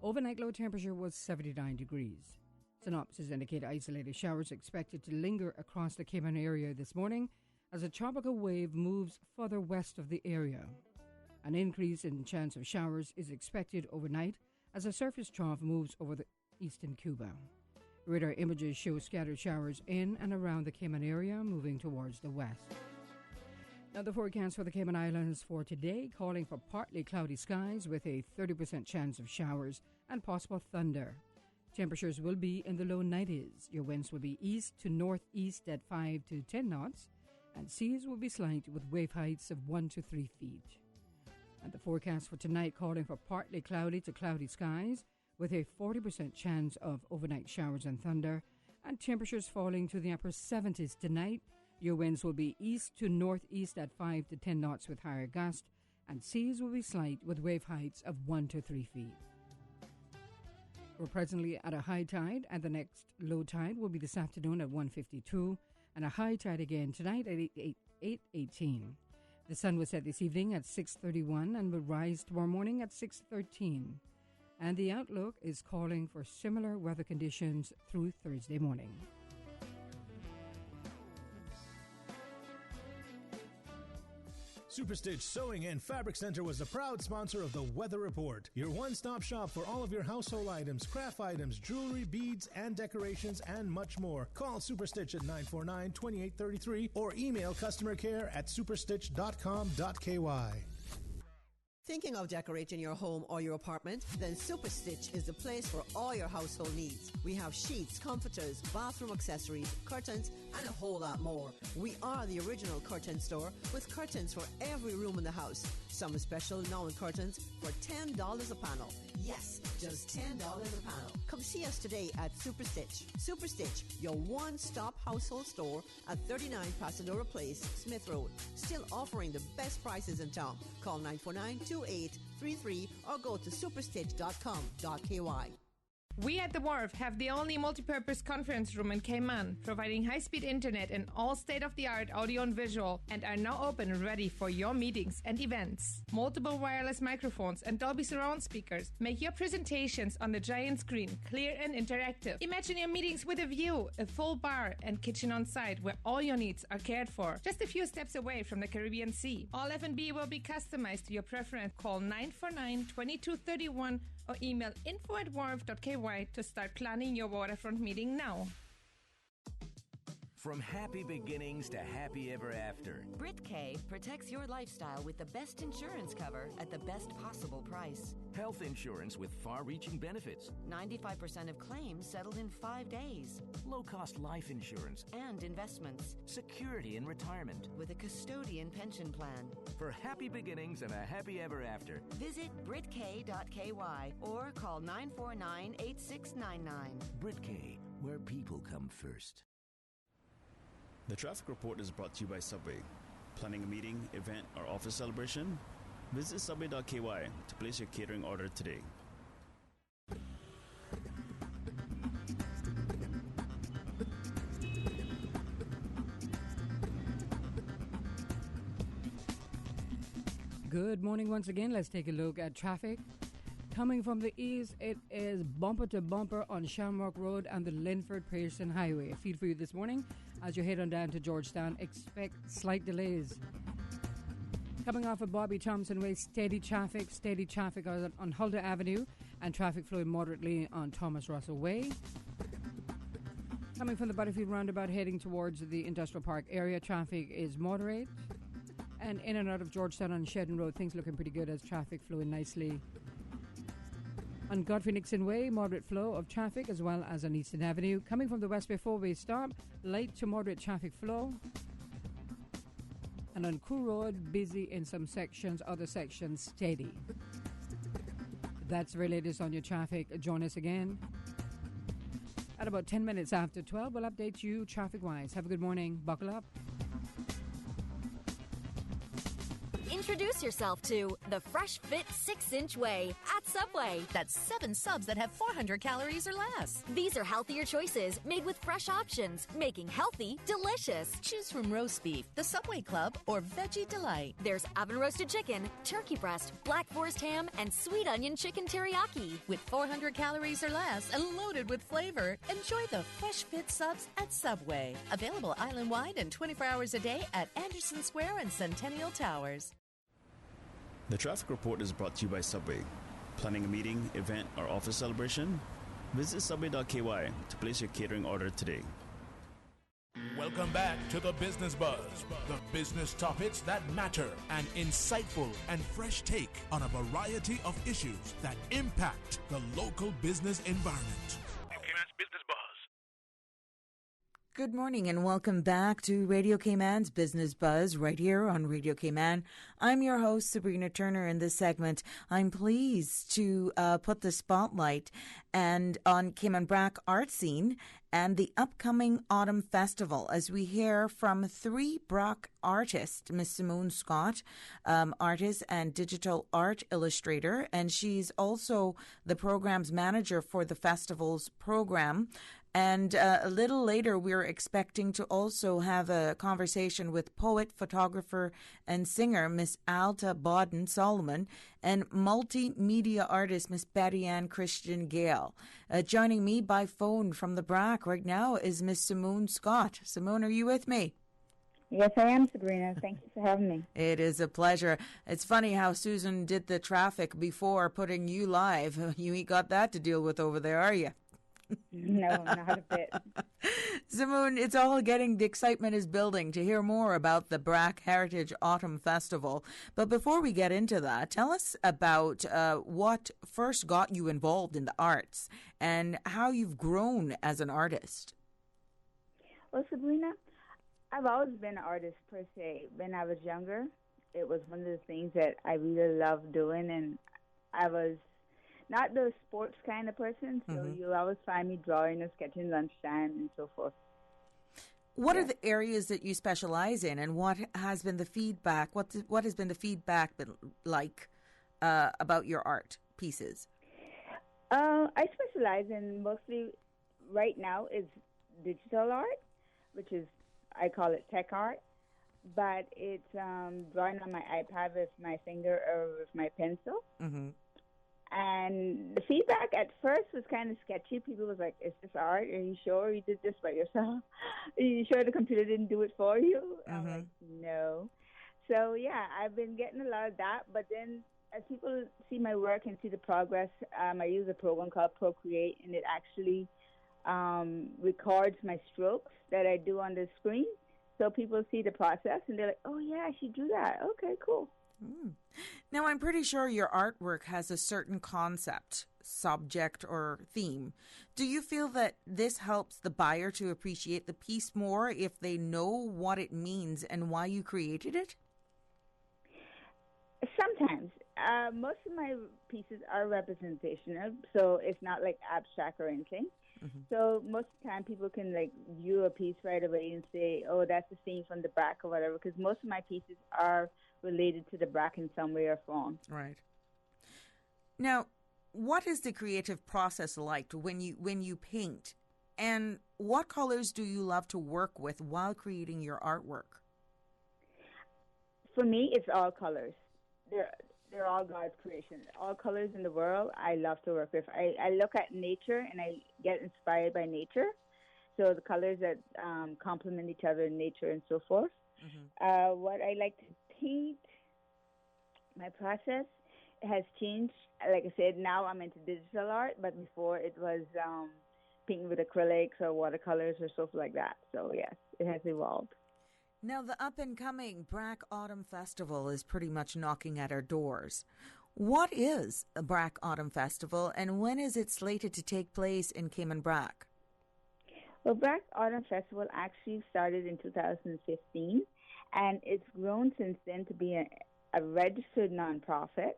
Overnight low temperature was 79 degrees. Synopsis indicate isolated showers expected to linger across the Cayman area this morning as a tropical wave moves further west of the area. An increase in chance of showers is expected overnight as a surface trough moves over the eastern Cuba. Radar images show scattered showers in and around the Cayman area moving towards the west. Now, the forecast for the Cayman Islands for today, calling for partly cloudy skies with a 30% chance of showers and possible thunder. Temperatures will be in the low 90s. Your winds will be east to northeast at 5 to 10 knots, and seas will be slight with wave heights of 1 to 3 feet. And the forecast for tonight, calling for partly cloudy to cloudy skies with a 40% chance of overnight showers and thunder, and temperatures falling to the upper 70s tonight. Your winds will be east to northeast at 5 to 10 knots with higher gust, and seas will be slight with wave heights of 1 to 3 feet. We're presently at a high tide, and the next low tide will be this afternoon at 1:52, and a high tide again tonight at 8:18. The sun will set this evening at 6:31 and will rise tomorrow morning at 6:13. And the outlook is calling for similar weather conditions through Thursday morning. Superstitch Sewing and Fabric Center was the proud sponsor of the Weather Report, your one-stop shop for all of your household items, craft items, jewelry, beads, and decorations, and much more. Call Superstitch at 949-2833 or email customer care at superstitch.com.ky. Thinking of decorating your home or your apartment? Then Superstitch is the place for all your household needs. We have sheets, comforters, bathroom accessories, curtains, and a whole lot more. We are the original curtain store with curtains for every room in the house. Some special now in curtains for $10 a panel. Yes, just $10 a panel. Come see us today at Superstitch. Superstitch, your one-stop household store at 39 Pasadena Place, Smith Road. Still offering the best prices in town. Call 949-2833 or go to superstitch.com.ky. We at The Wharf have the only multi-purpose conference room in Cayman, providing high-speed internet and all state-of-the-art audio and visual, and are now open and ready for your meetings and events. Multiple wireless microphones and Dolby surround speakers make your presentations on the giant screen clear and interactive. Imagine your meetings with a view, a full bar and kitchen on site where all your needs are cared for, just a few steps away from the Caribbean Sea. All F&B will be customized to your preference. Call 949-2231 or email info@wharf.ky to start planning your waterfront meeting now. From happy beginnings to happy ever after. BritK protects your lifestyle with the best insurance cover at the best possible price. Health insurance with far-reaching benefits. 95% of claims settled in 5 days. Low-cost life insurance. And investments. Security in retirement. With a custodian pension plan. For happy beginnings and a happy ever after. Visit BritK.ky or call 949-8699. BritK, where people come first. The traffic report is brought to you by Subway. Planning a meeting, event, or office celebration? Visit subway.ky to place your catering order today. Good morning once again. Let's take a look at traffic. Coming from the east, it is bumper to bumper on Shamrock Road and the Linford-Pearson Highway. A feed for you this morning. As you head on down to Georgetown, expect slight delays. Coming off of Bobby Thompson Way, steady traffic on Huldah Avenue, and traffic flowing moderately on Thomas Russell Way. Coming from the Butterfield roundabout heading towards the Industrial Park area, traffic is moderate. And in and out of Georgetown on Shedden Road, things looking pretty good as traffic flowing nicely. On Godfrey Nixon Way, moderate flow of traffic as well as on Eastern Avenue. Coming from the West Bay four-way stop, light to moderate traffic flow. And on Crew Road, busy in some sections, other sections steady. That's the very latest on your traffic. Join us again at about 10 minutes after 12. We'll update you traffic-wise. Have a good morning. Buckle up. Introduce yourself to the Fresh Fit 6-inch Whey at Subway. That's 7 subs that have 400 calories or less. These are healthier choices made with fresh options, making healthy delicious. Choose from roast beef, the Subway Club, or Veggie Delight. There's oven-roasted chicken, turkey breast, black forest ham, and sweet onion chicken teriyaki. With 400 calories or less and loaded with flavor, enjoy the Fresh Fit subs at Subway. Available island-wide and 24 hours a day at Anderson Square and Centennial Towers. The traffic report is brought to you by Subway. Planning a meeting, event, or office celebration? Visit subway.ky to place your catering order today. Welcome back to the Business Buzz, the business topics that matter, an insightful and fresh take on a variety of issues that impact the local business environment. Business Buzz. Good morning and welcome back to Radio Cayman's Business Buzz right here on Radio Cayman. I'm your host, Sabrina Turner. In this segment, I'm pleased to put the spotlight on Cayman Brac art scene and the upcoming Autumn Festival as we hear from three Brac artists, Miss Simone Scott, artist and digital art illustrator, and she's also the program's manager for the festival's program. And a little later, we're expecting to also have a conversation with poet, photographer, and singer Miss Alta Bodden Solomon and multimedia artist Miss Betty Ann Christian Gale. Joining me by phone from the Brac right now is Miss Simone Scott. Simone, are you with me? Yes, I am, Sabrina. Thank you for having me. It is a pleasure. It's funny how Susan did the traffic before putting you live. You ain't got that to deal with over there, are you? No, not a bit. Simone, it's all getting, the excitement is building to hear more about the Brac Heritage Autumn Festival. But before we get into that, tell us about what first got you involved in the arts and how you've grown as an artist. Well, Sabrina, I've always been an artist per se. When I was younger, it was one of the things that I really loved doing, and I was not the sports kind of person, so you'll always find me drawing or sketching lunchtime and so forth. What are the areas that you specialize in, and what has been the feedback? What has been the feedback been like about your art pieces? I specialize in mostly right now is digital art, which is, I call it tech art, but it's drawing on my iPad with my finger or with my pencil. Mm-hmm. And the feedback at first was kind of sketchy. People was like, is this art? Are you sure you did this by yourself? Are you sure the computer didn't do it for you? I'm like, no. So, yeah, I've been getting a lot of that. But then as people see my work and see the progress, I use a program called Procreate, and it actually records my strokes that I do on the screen. So people see the process, and they're like, oh, yeah, she drew that. Okay, cool. Now, I'm pretty sure your artwork has a certain concept, subject, or theme. Do you feel that this helps the buyer to appreciate the piece more if they know what it means and why you created it? Sometimes. Most of my pieces are representational, so it's not like abstract or anything. So most of the time people can like view a piece right away and say, oh, that's the scene from the Brac or whatever, because most of my pieces are related to the Brac in some way or form. Right. Now, what is the creative process like when you paint, and what colors do you love to work with while creating your artwork? For me, it's all colors. They're all God's creation. All colors in the world I love to work with. I look at nature and I get inspired by nature. So the colors that complement each other in nature and so forth. What I like to paint, my process has changed. Like I said, now I'm into digital art, but before it was painting with acrylics or watercolors or stuff like that. So yes, it has evolved. Now, the up-and-coming Brac Autumn Festival is pretty much knocking at our doors. What is a Brac Autumn Festival, and when is it slated to take place in Cayman Brac? Well, Brac Autumn Festival actually started in 2015, and it's grown since then to be a registered nonprofit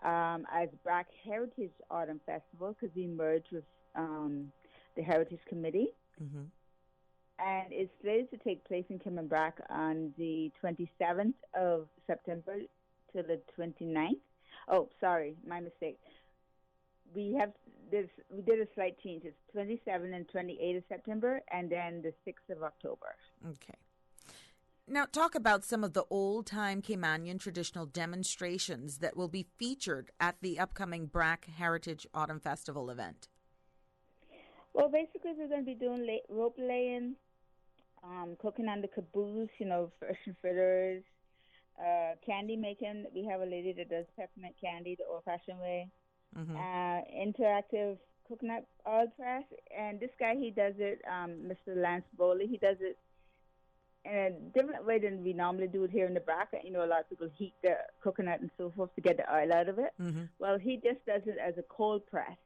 as Brac Heritage Autumn Festival, because we merged with the Heritage Committee. And it's slated to take place in Cayman Brac on the 27th of September to the 29th. Oh, sorry, my mistake. We did a slight change. It's 27 and 28 of September, and then the 6th of October. Okay. Now, talk about some of the old-time Caymanian traditional demonstrations that will be featured at the upcoming Brac Heritage Autumn Festival event. Well, basically, we're going to be doing rope laying, cooking on the caboose, fresh and fritters, candy making. We have a lady that does peppermint candy the old-fashioned way. Interactive coconut oil press. And this guy, he does it, Mr. Lance Bowley, he does it in a different way than we normally do it here in the back. You know, a lot of people heat the coconut and so forth to get the oil out of it. Mm-hmm. Well, he just does it as a cold press.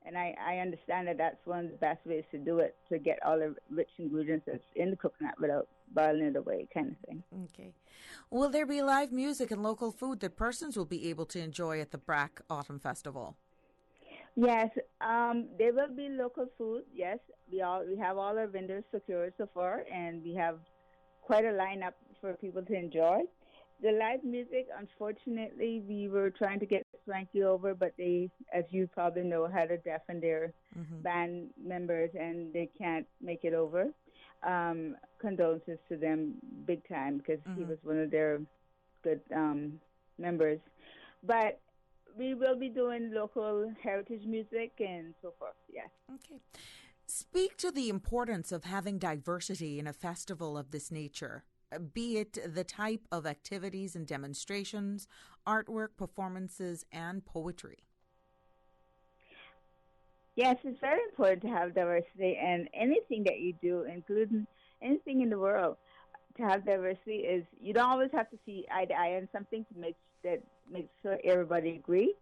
And I understand that that's one of the best ways to do it, to get all the rich ingredients that's in the coconut without boiling it away, kind of thing. Okay. Will there be live music and local food that persons will be able to enjoy at the BRAC Autumn Festival? Yes, there will be local food. Yes, we have all our vendors secured so far, and we have quite a lineup for people to enjoy. The live music, unfortunately, we were trying to get Frankie over, but they, as you probably know, had a death in their band members, and they can't make it over. Condolences to them big time, because he was one of their good members. But we will be doing local heritage music and so forth, yes. Okay. Speak to the importance of having diversity in a festival of this nature, be it the type of activities and demonstrations, artwork, performances, and poetry. Yes, it's very important to have diversity, and anything that you do, including anything in the world, to have diversity is, you don't always have to see eye to eye on something to make sure everybody agree.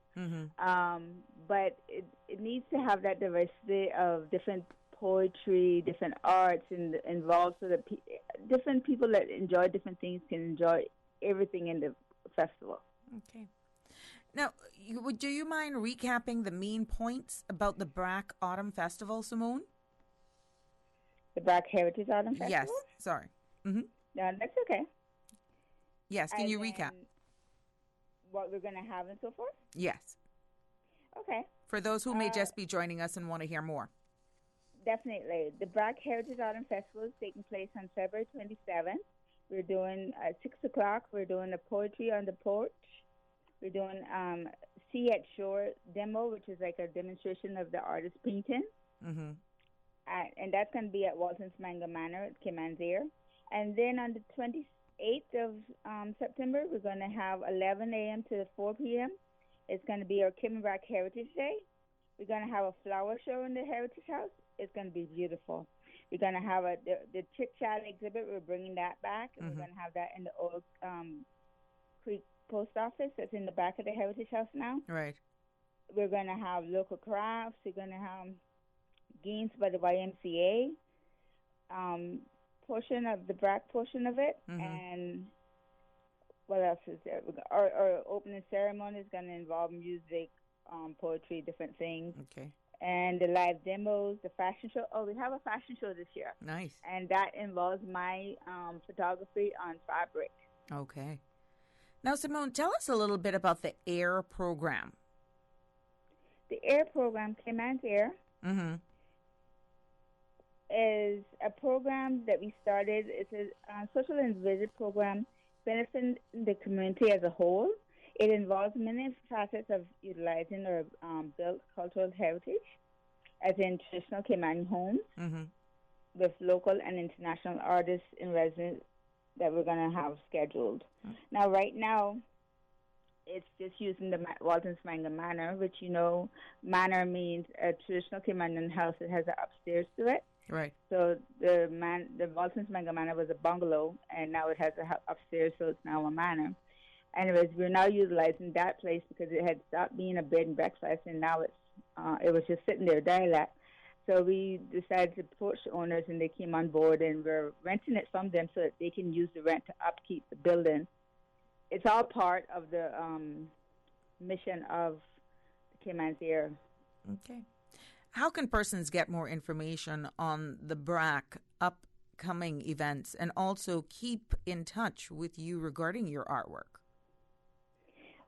But it needs to have that diversity of different poetry, different arts involved, so that different people that enjoy different things can enjoy everything in the festival. Okay. Now, do you mind recapping the main points about the BRAC Autumn Festival, Simone? The BRAC Heritage Autumn Festival? Yes, sorry. Mm-hmm. No, that's okay. Yes, can you recap? What we're going to have and so forth? Yes. Okay. For those who may just be joining us and want to hear more. Definitely. The BRAC Heritage Autumn Festival is taking place on February 27th. We're doing at 6 o'clock. We're doing a poetry on the porch. We're doing Sea at Shore demo, which is like a demonstration of the artist painting. Mm-hmm. And that's going to be at Walton's Mango Manor at Kimanzir. And then on the 28th of September, we're going to have 11 a.m. to 4 p.m. It's going to be our Kim and Brack Heritage Day. We're going to have a flower show in the Heritage House. It's going to be beautiful. We're going to have the Chick Chat exhibit. We're bringing that back. And we're going to have that in the old Creek Post Office that's in the back of the Heritage House now. Right. We're going to have local crafts. We're going to have games by the YMCA. Portion of the BRAC portion of it. And what else is there? Our opening ceremony is going to involve music, poetry, different things. Okay. And the live demos, the fashion show. Oh, we have a fashion show this year. Nice. And that involves my photography on fabric. Okay. Now, Simone, tell us a little bit about the AIR program. The AIR program, Cayman's AIR, is a program that we started. It's a social and visit program benefiting the community as a whole. It involves many facets of utilizing our built cultural heritage, as in traditional Cayman homes, with local and international artists in residence that we're going to have scheduled. Now, right now, it's just using the Walton's Mango Manor, which, you know, manor means a traditional Cayman house that has an upstairs to it. Right. So the Walton's Mango Manor was a bungalow, and now it has an upstairs, so it's now a manor. Anyways, we're now utilizing that place because it had stopped being a bed and breakfast, and now it was just sitting there derelict. So we decided to approach the owners, and they came on board, and we're renting it from them so that they can use the rent to upkeep the building. It's all part of the mission of Cayman's AIR. Okay. How can persons get more information on the BRAC upcoming events and also keep in touch with you regarding your artwork?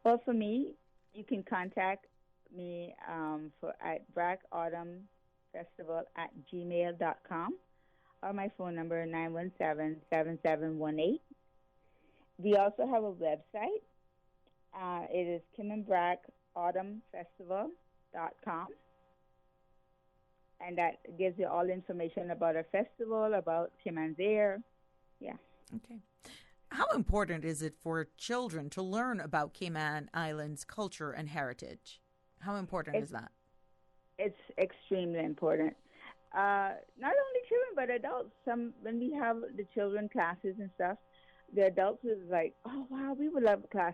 Well, for me, you can contact me at bracautumnfestival@gmail.com, or my phone number 917-7718. We also have a website. It is kimandbracautumnfestival.com, and that gives you all the information about our festival, about Cayman's AIR. Yeah. Okay. How important is it for children to learn about Cayman Islands culture and heritage? How important is that? It's extremely important. not only children but adults. When we have the children classes and stuff, the adults is like, oh wow, we would love a class,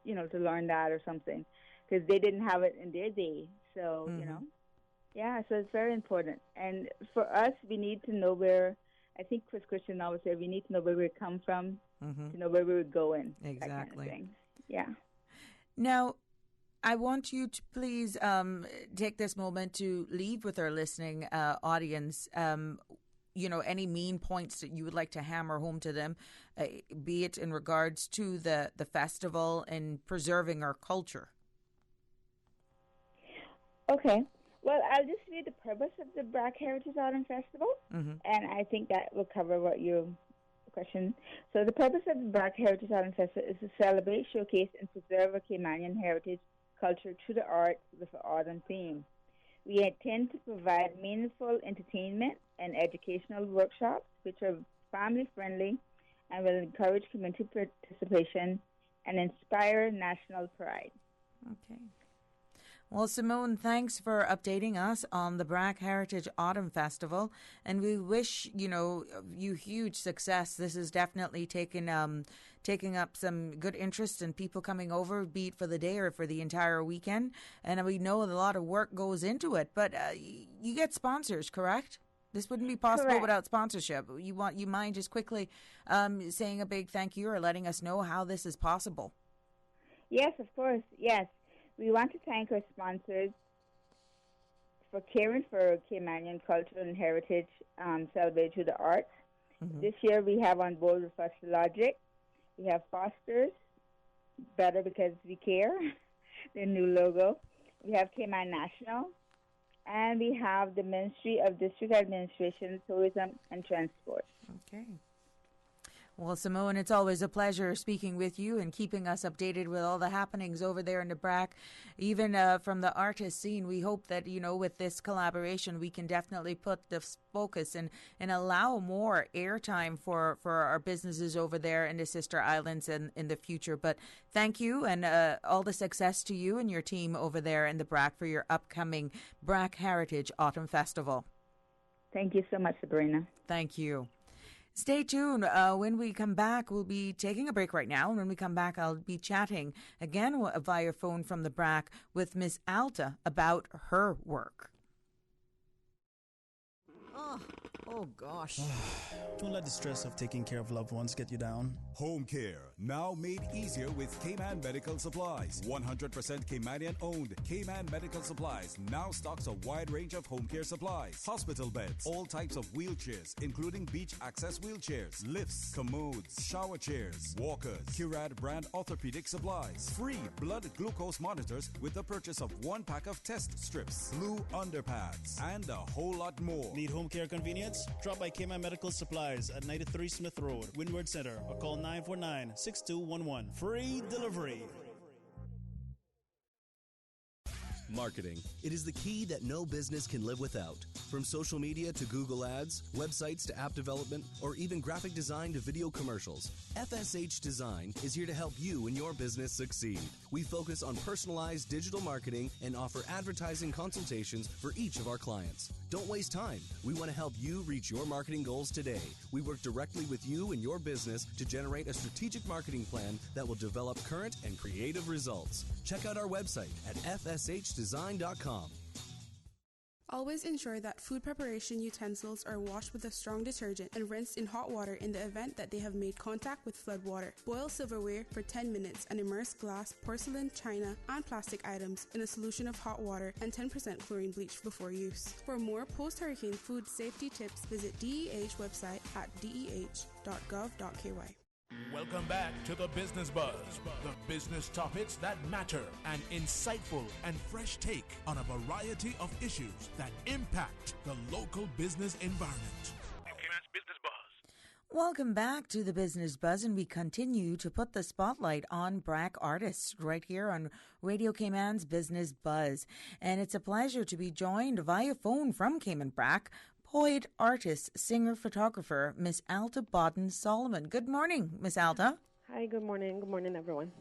to learn that or something, because they didn't have it in their day. So yeah, so it's very important. And for us, we need to know where. I think Chris Christian always said we need to know where we come from to know where we're going. Exactly. That kind of thing. Yeah. Now, I want you to please take this moment to leave with our listening audience, any main points that you would like to hammer home to them, be it in regards to the festival and preserving our culture. Okay. Well, I'll just read the purpose of the Black Heritage Autumn Festival, and I think that will cover what your question. So the purpose of the Black Heritage Autumn Festival is to celebrate, showcase, and preserve our Caymanian heritage culture through the arts with an autumn theme. We intend to provide meaningful entertainment and educational workshops, which are family-friendly and will encourage community participation and inspire national pride. Okay. Well, Simone, thanks for updating us on the Black Heritage Autumn Festival, and we wish, you huge success. This is definitely taking up some good interest in people coming over, be it for the day or for the entire weekend, and we know a lot of work goes into it, but you get sponsors, correct? This wouldn't be possible Correct. Without sponsorship. You mind just quickly saying a big thank you or letting us know how this is possible? Yes, of course, yes. We want to thank our sponsors for caring for Caymanian culture and heritage celebrated through the arts. This year we have on board with us Logic. We have Foster's, better because we care, their new logo. We have Cayman National. And we have the Ministry of District Administration, Tourism and Transport. Okay. Well, Simone, it's always a pleasure speaking with you and keeping us updated with all the happenings over there in the BRAC. Even from the artist scene, we hope that, with this collaboration, we can definitely put the focus and allow more airtime for our businesses over there in the sister islands in the future. But thank you, and all the success to you and your team over there in the BRAC for your upcoming BRAC Heritage Autumn Festival. Thank you so much, Sabrina. Thank you. Stay tuned. When we come back, we'll be taking a break right now. And when we come back, I'll be chatting again via phone from the BRAC with Miss Alta about her work. Oh gosh. Don't let the stress of taking care of loved ones get you down. Home care, now made easier with Cayman Medical Supplies. 100% Caymanian owned. Cayman Medical Supplies now stocks a wide range of home care supplies. Hospital beds, all types of wheelchairs, including beach access wheelchairs, lifts, commodes, shower chairs, walkers, Curad brand orthopedic supplies. Free blood glucose monitors with the purchase of 1 pack of test strips, blue underpads, and a whole lot more. Need home care convenience? Drop by Cayman Medical Supplies at 93 Smith Road, Windward Center, or call 949-6211. Free delivery. Marketing. It is the key that no business can live without. From social media to Google Ads, websites to app development, or even graphic design to video commercials, FSH Design is here to help you and your business succeed. We focus on personalized digital marketing and offer advertising consultations for each of our clients. Don't waste time. We want to help you reach your marketing goals today. We work directly with you and your business to generate a strategic marketing plan that will develop current and creative results. Check out our website at fshdesign.com. Always ensure that food preparation utensils are washed with a strong detergent and rinsed in hot water in the event that they have made contact with flood water. Boil silverware for 10 minutes and immerse glass, porcelain, china, and plastic items in a solution of hot water and 10% chlorine bleach before use. For more post-hurricane food safety tips, visit DEH website at deh.gov.ky. Welcome back to the Business Buzz, the business topics that matter, an insightful and fresh take on a variety of issues that impact the local business environment. Business Buzz. Welcome back to the Business Buzz, and we continue to put the spotlight on BRAC artists right here on Radio Cayman's Business Buzz. And it's a pleasure to be joined via phone from Cayman BRAC, poet, artist, singer, photographer, Miss Alta Bodden-Solomon. Good morning, Miss Alta. Hi, good morning. Good morning, everyone.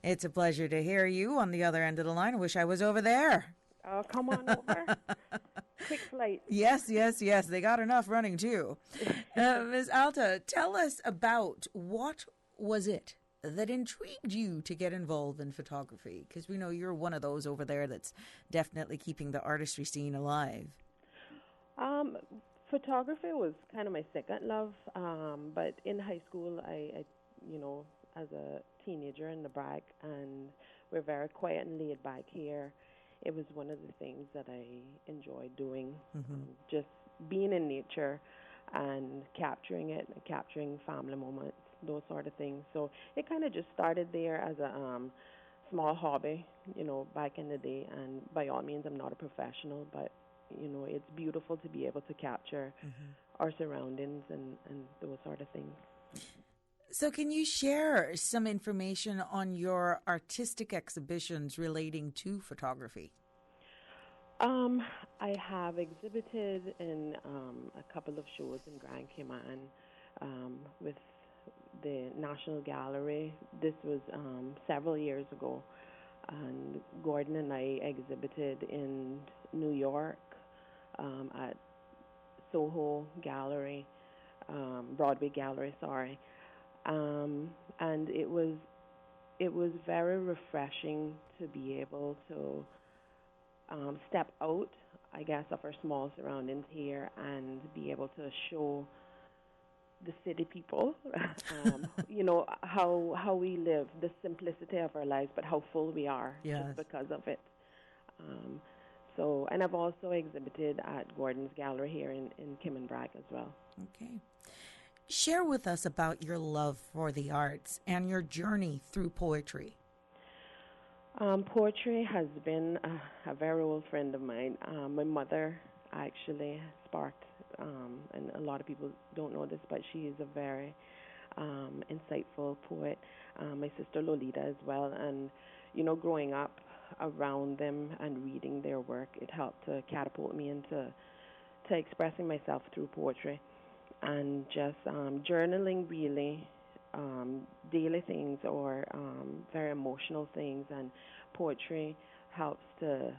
It's a pleasure to hear you on the other end of the line. I wish I was over there. Oh, come on over. Quick flight. flight. Yes, yes, yes. They got enough running too. Ms. Alta, tell us about what was it that intrigued you to get involved in photography? Because we know you're one of those over there that's definitely keeping the artistry scene alive. Photography was kind of my second love, but in high school, I as a teenager in the Bragg, and we're very quiet and laid back here. It was one of the things that I enjoyed doing, just being in nature and capturing it, capturing family moments, those sort of things. So it kind of just started there as a small hobby, back in the day. And by all means, I'm not a professional, but it's beautiful to be able to capture our surroundings and those sort of things. So can you share some information on your artistic exhibitions relating to photography? I have exhibited in a couple of shows in Grand Cayman with the National Gallery. This was several years ago. And Gordon and I exhibited in New York at Soho Gallery, Broadway Gallery, sorry. And it was very refreshing to be able to step out, I guess, of our small surroundings here and be able to show the city people, how we live, the simplicity of our lives, but how full we are just because of it. And I've also exhibited at Gordon's Gallery here in Kim and Bragg as well. Okay. Share with us about your love for the arts and your journey through poetry. Poetry has been a very old friend of mine. My mother actually sparked, and a lot of people don't know this, but she is a very insightful poet. My sister Lolita as well. And, growing up around them and reading their work, it helped to catapult me into expressing myself through poetry. And just journaling, really, daily things or very emotional things, and poetry helps us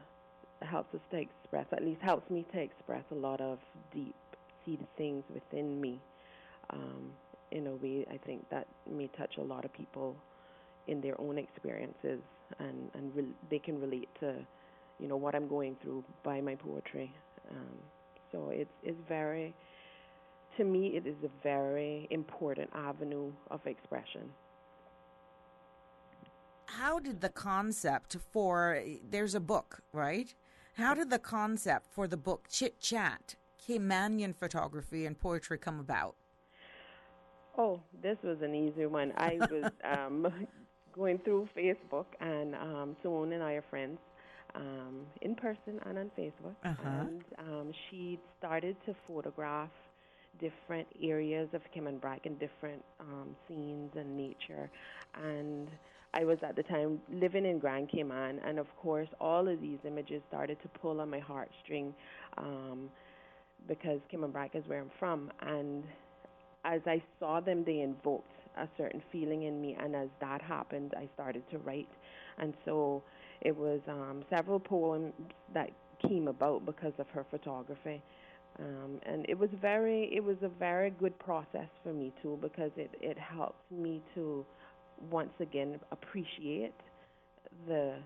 to express, at least helps me to express a lot of deep-seated things within me. In a way, I think that may touch a lot of people in their own experiences, and they can relate to, what I'm going through by my poetry. So it's very. To me, it is a very important avenue of expression. How did the concept there's a book, right? How did the concept for the book Chit Chat, Caymanian Photography and Poetry come about? Oh, this was an easy one. I was going through Facebook, and Simone and I are friends in person and on Facebook. And she started to photograph different areas of Kim and Bragg and different scenes and nature. And I was at the time living in Grand Cayman, and of course all of these images started to pull on my heartstring because Kim and Bragg is where I'm from. And as I saw them, they invoked a certain feeling in me, and as that happened, I started to write. And so it was several poems that came about because of her photography. And it was a very good process for me too, because it helped me to once again appreciate the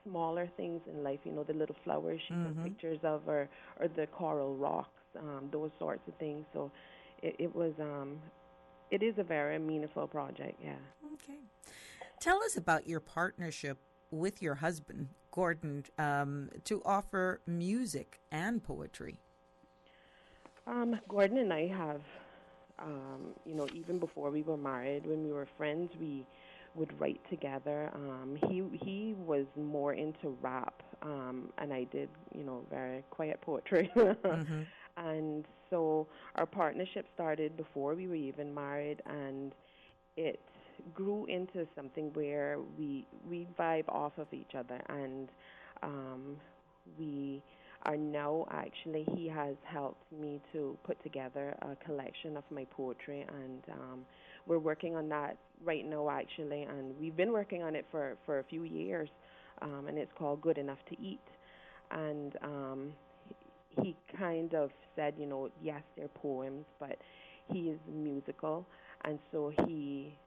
smaller things in life, the little flowers she took pictures of, or the coral rocks, those sorts of things. So it is a very meaningful project, yeah. Okay. Tell us about your partnership with your husband, Gordon, to offer music and poetry. Gordon and I have, even before we were married, when we were friends, we would write together. He was more into rap, and I did, very quiet poetry. And so our partnership started before we were even married, and it grew into something where we vibe off of each other, and we are now actually, he has helped me to put together a collection of my poetry, and we're working on that right now actually, and we've been working on it for a few years, and it's called Good Enough to Eat. And he kind of said, yes, they're poems, but he is musical, and so he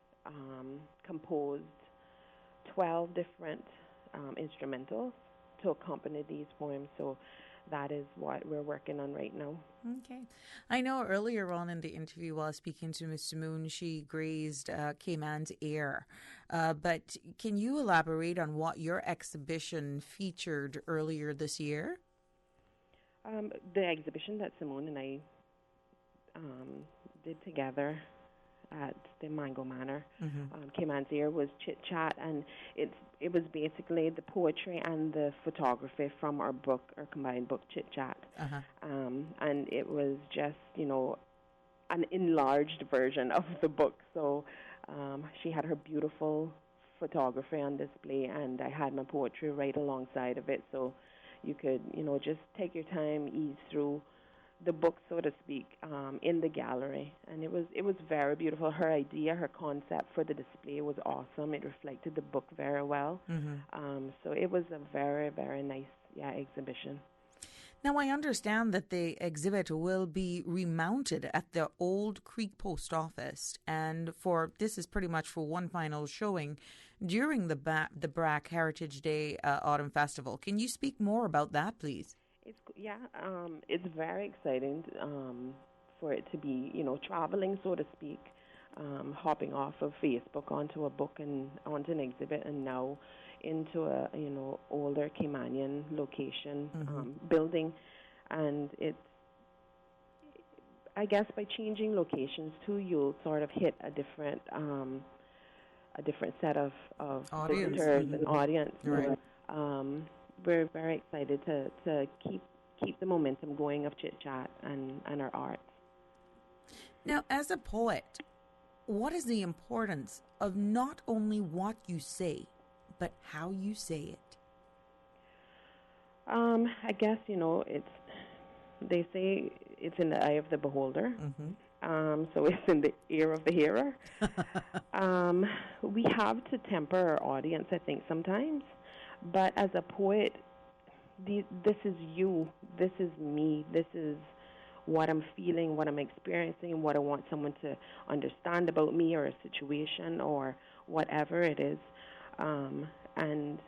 composed 12 different instrumentals to accompany these poems. So that is what we're working on right now. Okay. I know earlier on in the interview while speaking to Ms. Moon, she grazed Cayman's ear. But can you elaborate on what your exhibition featured earlier this year? The exhibition that Simone and I did together at the Mango Manor, Cayman's Ear, was Chit Chat, and it was basically the poetry and the photography from our combined book, Chit Chat. And it was just, an enlarged version of the book. So she had her beautiful photography on display, and I had my poetry right alongside of it. So you could, just take your time, ease through the book, so to speak, in the gallery. And it was very beautiful. Her idea, her concept for the display was awesome. It reflected the book very well. So it was a very, very nice exhibition. Now, I understand that the exhibit will be remounted at the Old Creek Post Office, and this is pretty much for one final showing during the BRAC Heritage Day Autumn Festival. Can you speak more about that, please? It's very exciting for it to be, traveling, so to speak, hopping off of Facebook onto a book and onto an exhibit, and now into a older Caymanian location building. And it's, I guess, by changing locations too, you'll sort of hit a different set of visitors and audience. Right. So, we're very excited to keep the momentum going of Chit Chat and our arts. Now, as a poet, what is the importance of not only what you say, but how you say it? I guess, they say it's in the eye of the beholder. So it's in the ear of the hearer. We have to temper our audience, I think, sometimes. But as a poet, this is you, this is me, this is what I'm feeling, what I'm experiencing, what I want someone to understand about me or a situation or whatever it is. And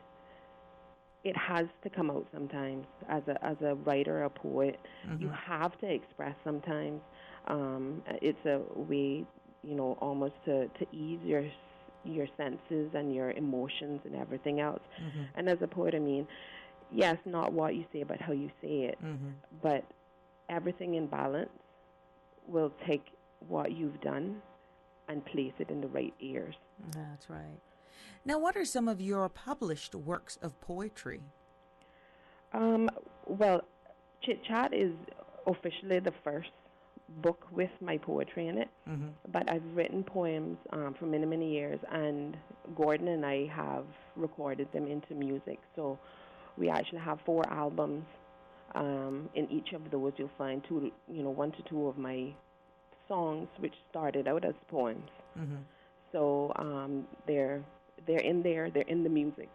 it has to come out sometimes. As a writer, a poet, you have to express sometimes. It's a way, almost to ease your senses and your emotions and everything else. And as a poet, I mean, yes, not what you say, but how you say it. But everything in balance will take what you've done and place it in the right ears. That's right. Now, what are some of your published works of poetry? Well, Chit Chat is officially the first book with my poetry in it, but I've written poems for many, many years, and Gordon and I have recorded them into music. So we actually have 4 albums. In each of those, you'll find 1 to 2 of my songs, which started out as poems. So they're in there. They're in the music.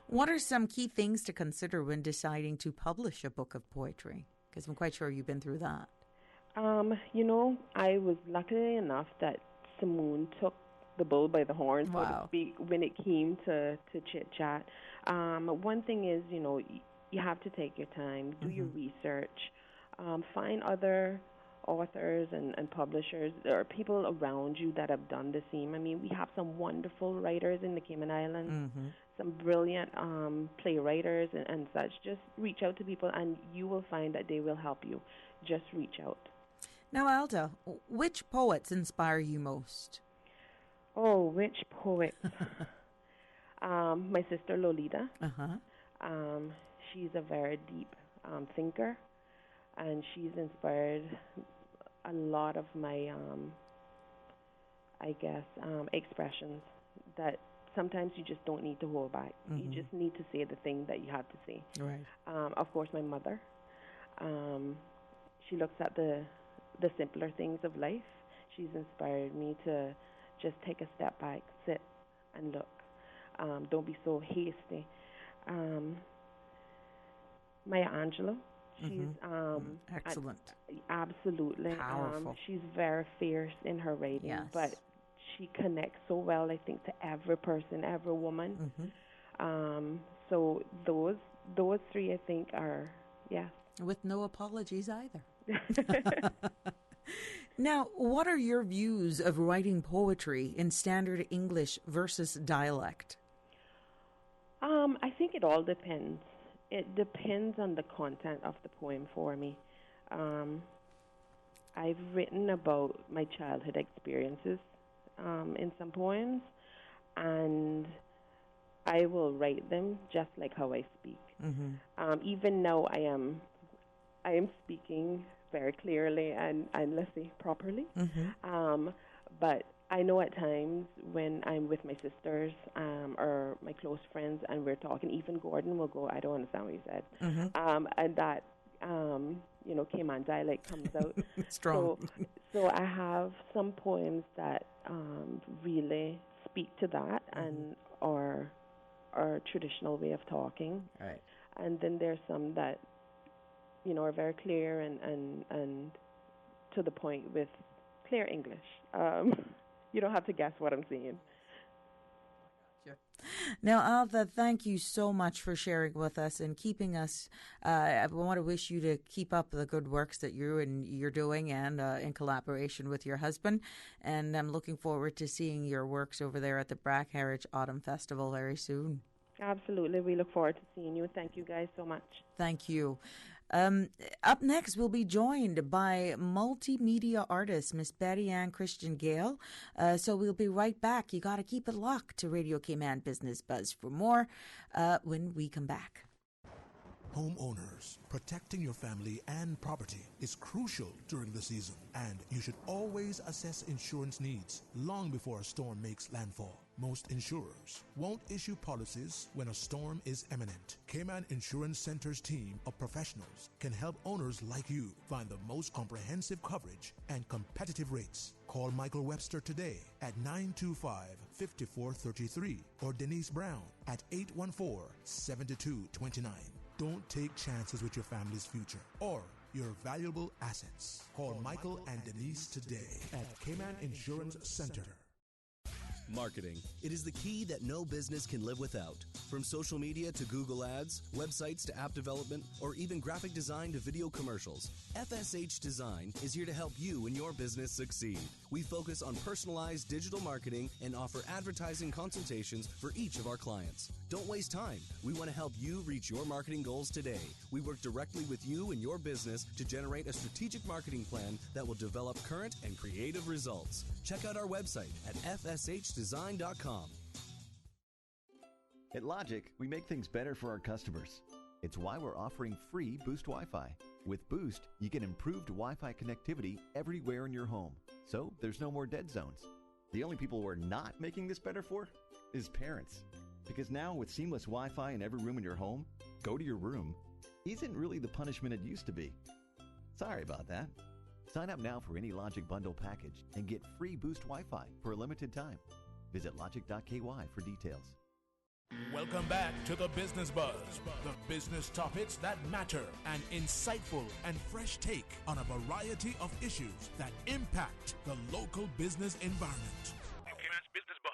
What are some key things to consider when deciding to publish a book of poetry? Because I'm quite sure you've been through that. I was lucky enough that Simone took the bull by the horn, so to speak, when it came to Chit Chat. One thing is, you have to take your time, do your research, find other authors and publishers or people around you that have done the same. I mean, we have some wonderful writers in the Cayman Islands, some brilliant playwriters and such. Just reach out to people and you will find that they will help you. Just reach out. Now, Alda, which poets inspire you most? Oh, which poets? My sister Lolita. She's a very deep thinker, and she's inspired a lot of my, expressions that sometimes you just don't need to hold back. You just need to say the thing that you have to say. Right. Of course, my mother. She looks at the simpler things of life. She's inspired me to just take a step back, sit and look. Don't be so hasty. Maya Angelou, She's excellent. Absolutely. Powerful. She's very fierce in her writing, Yes. but she connects so well, I think, to every person, every woman. So those three, I think, are, yes. With no apologies either. Now, what are your views of writing poetry in standard English versus dialect? I think it all depends. It depends on the content of the poem for me. I've written about my childhood experiences in some poems, and I will write them just like how I speak. Even now, I am speaking very clearly and let's say properly. But I know at times when I'm with my sisters or my close friends and we're talking, even Gordon will go, I don't understand what you said. And that, Cayman dialect comes out. Strong. So I have some poems that really speak to that and our traditional way of talking. Right. And then there's some that, are very clear and to the point with clear English. You don't have to guess what I'm saying. Now, Alta, thank you so much for sharing with us and keeping us. I want to wish you to keep up the good works that you're doing and in collaboration with your husband. And I'm looking forward to seeing your works over there at the Brack Heritage Autumn Festival very soon. Absolutely. We look forward to seeing you. Thank you guys so much. Thank you. Up next, we'll be joined by multimedia artist Miss Betty Ann Christian Gale. So we'll be right back. You got to keep it locked to Radio Cayman Business Buzz for more when we come back. Homeowners, protecting your family and property is crucial during the season, and you should always assess insurance needs long before a storm makes landfall. Most insurers won't issue policies when a storm is imminent. Cayman Insurance Center's team of professionals can help owners like you find the most comprehensive coverage and competitive rates. Call Michael Webster today at 925-5433 or Denise Brown at 814-7229. Don't take chances with your family's future or your valuable assets. Call Michael and Denise today at Cayman Insurance Center. Marketing. It is the key that no business can live without. From social media to Google Ads, websites to app development, or even graphic design to video commercials, FSH Design is here to help you and your business succeed. We focus on personalized digital marketing and offer advertising consultations for each of our clients. Don't waste time. We want to help you reach your marketing goals today. We work directly with you and your business to generate a strategic marketing plan that will develop current and creative results. Check out our website at fshdesign.com. At Logic, we make things better for our customers. It's why we're offering free Boost Wi-Fi. With Boost, you get improved Wi-Fi connectivity everywhere in your home, so there's no more dead zones. The only people we're not making this better for is parents. Because now with seamless Wi-Fi in every room in your home, go to your room isn't really the punishment it used to be. Sorry about that. Sign up now for any Logic Bundle package and get free Boost Wi-Fi for a limited time. Visit logic.ky for details. Welcome back to the Business Buzz, the business topics that matter, an insightful and fresh take on a variety of issues that impact the local business environment. Business Buzz.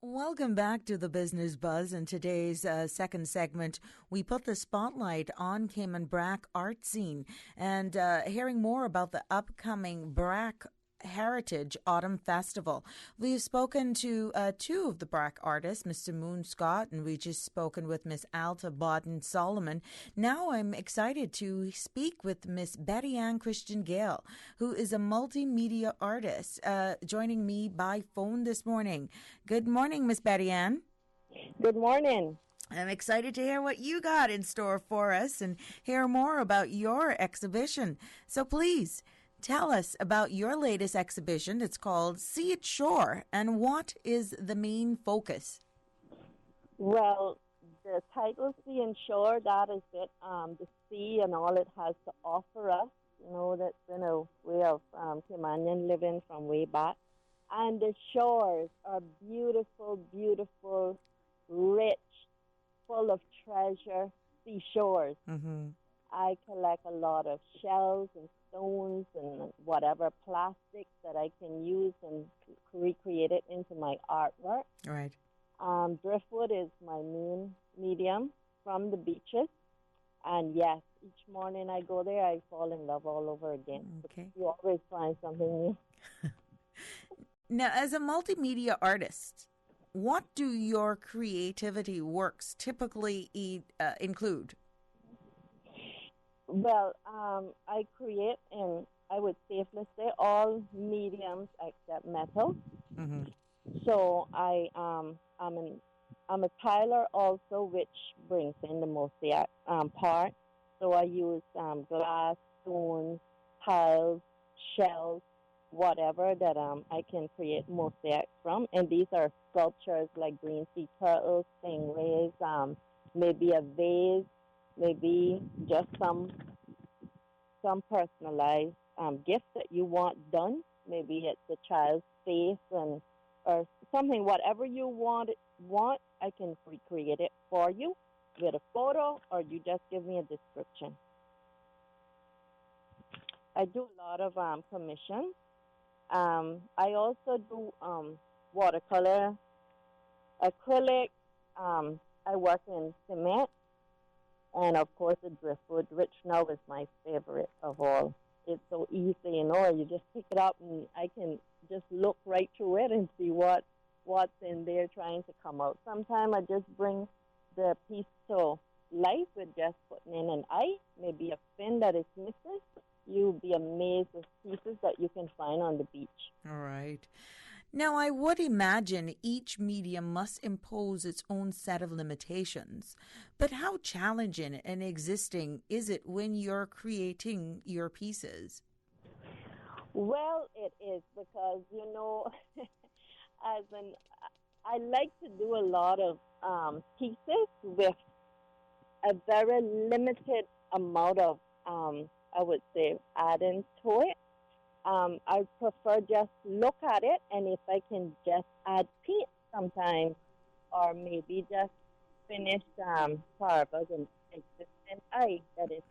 Welcome back to the Business Buzz. In today's second segment, we put the spotlight on Cayman Brack art scene and hearing more about the upcoming Brack Heritage Autumn Festival. We've spoken to two of the Brack artists, Mr. Moon Scott, and we just spoken with Miss Alta Bodden Solomon. Now I'm excited to speak with Miss Betty Ann Christian Gale, who is a multimedia artist, joining me by phone this morning. Good morning, Miss Betty Ann. Good morning. I'm excited to hear what you got in store for us and hear more about your exhibition. So please, tell us about your latest exhibition. It's called See It Shore, and what is the main focus? Well, the title See and Shore, that is it. The sea and all it has to offer us. You know, that's been a way of Caymanian living from way back. And the shores are beautiful, beautiful, rich, full of treasure seashores. Mm-hmm. I collect a lot of shells and stones and whatever plastics that I can use and recreate it into my artwork. Right. Driftwood is my main medium from the beaches. And yes, each morning I go there, I fall in love all over again. Okay. You always find something new. Now, as a multimedia artist, what do your creativity works typically include? Well, I create in, I would safely say, all mediums except metal. Mm-hmm. So I'm a tiler also, which brings in the mosaic part. So I use glass, stones, tiles, shells, whatever that I can create mosaics from. And these are sculptures like green sea turtles, stingrays, maybe a vase, maybe just some personalized gift that you want done. Maybe it's a child's face and or something, whatever you want, I can recreate it for you with a photo, or you just give me a description. I do a lot of commissions. I also do watercolor, acrylic. I work in cement, and of course the driftwood, which now is my favorite of all. It's so easy, you just pick it up and I can just look right through it and see what's in there trying to come out. Sometimes I just bring the piece to life with just putting in an eye, maybe a fin that is missing. You'll be amazed with pieces that you can find on the beach. All right. Now, I would imagine each medium must impose its own set of limitations. But how challenging and existing is it when you're creating your pieces? Well, it is because, I like to do a lot of pieces with a very limited amount of, I would say, adding to it. I prefer just look at it, and if I can just add paint sometimes, or maybe just finish part of an existing eye that is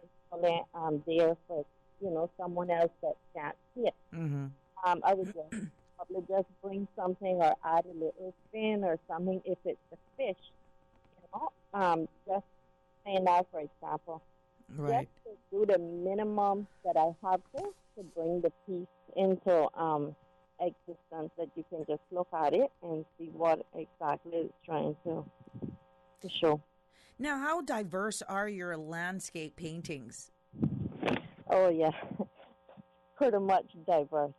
there for someone else that can't see it. Mm-hmm. I would probably just bring something or add a little fin or something if it's a fish. Just saying that, for example. Right. Just to do the minimum that I have to bring the piece into existence, that you can just look at it and see what exactly it's trying to show. Now, how diverse are your landscape paintings? Oh, yeah. Pretty much diverse.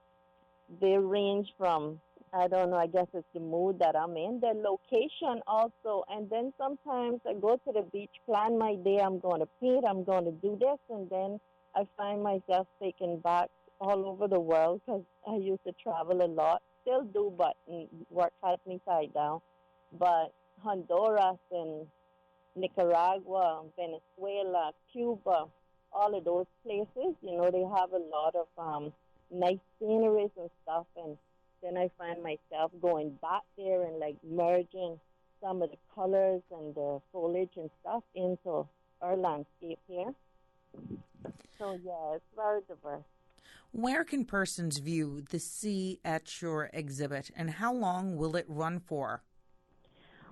They range from, I don't know, I guess it's the mood that I'm in, the location also. And then sometimes I go to the beach, plan my day, I'm going to paint, I'm going to do this, and then I find myself taken back all over the world because I used to travel a lot. Still do, but work has me tied down. But Honduras and Nicaragua, Venezuela, Cuba, all of those places, they have a lot of nice sceneries and stuff. And then I find myself going back there and merging some of the colors and the foliage and stuff into our landscape here. So yeah, it's very diverse. Where can persons view the Sea at Shore exhibit, and how long will it run for?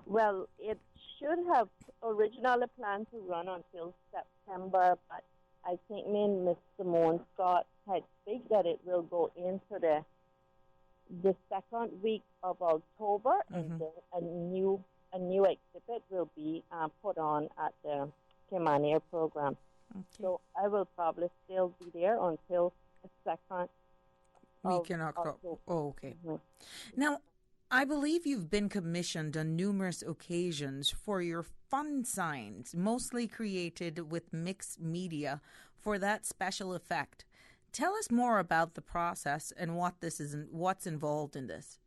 Well, it should have originally planned to run until September, but I think me and Miss Simone Scott had figured that it will go into the second week of October, and then a new exhibit will be put on at the Cayman Air program. Okay. So I will probably still be there until the second week in October. Oh, okay. Mm-hmm. Now, I believe you've been commissioned on numerous occasions for your fun signs, mostly created with mixed media for that special effect. Tell us more about the process and what's involved in this.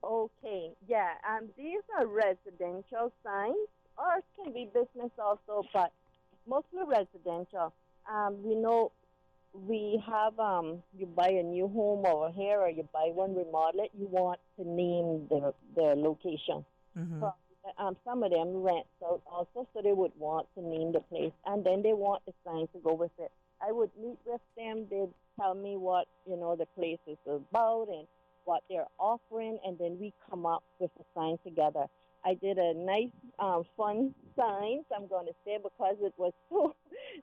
Okay, yeah, these are residential signs, or it can be business also, but mostly residential. We have, you buy a new home over here, or you buy one, remodel it, you want to name the location. Mm-hmm. Probably some of them rent out also, so they would want to name the place, and then they want the sign to go with it. I would meet with them. They'd tell me what, the place is about and what they're offering, and then we come up with a sign together. I did a nice, fun sign, I'm going to say, because it was two.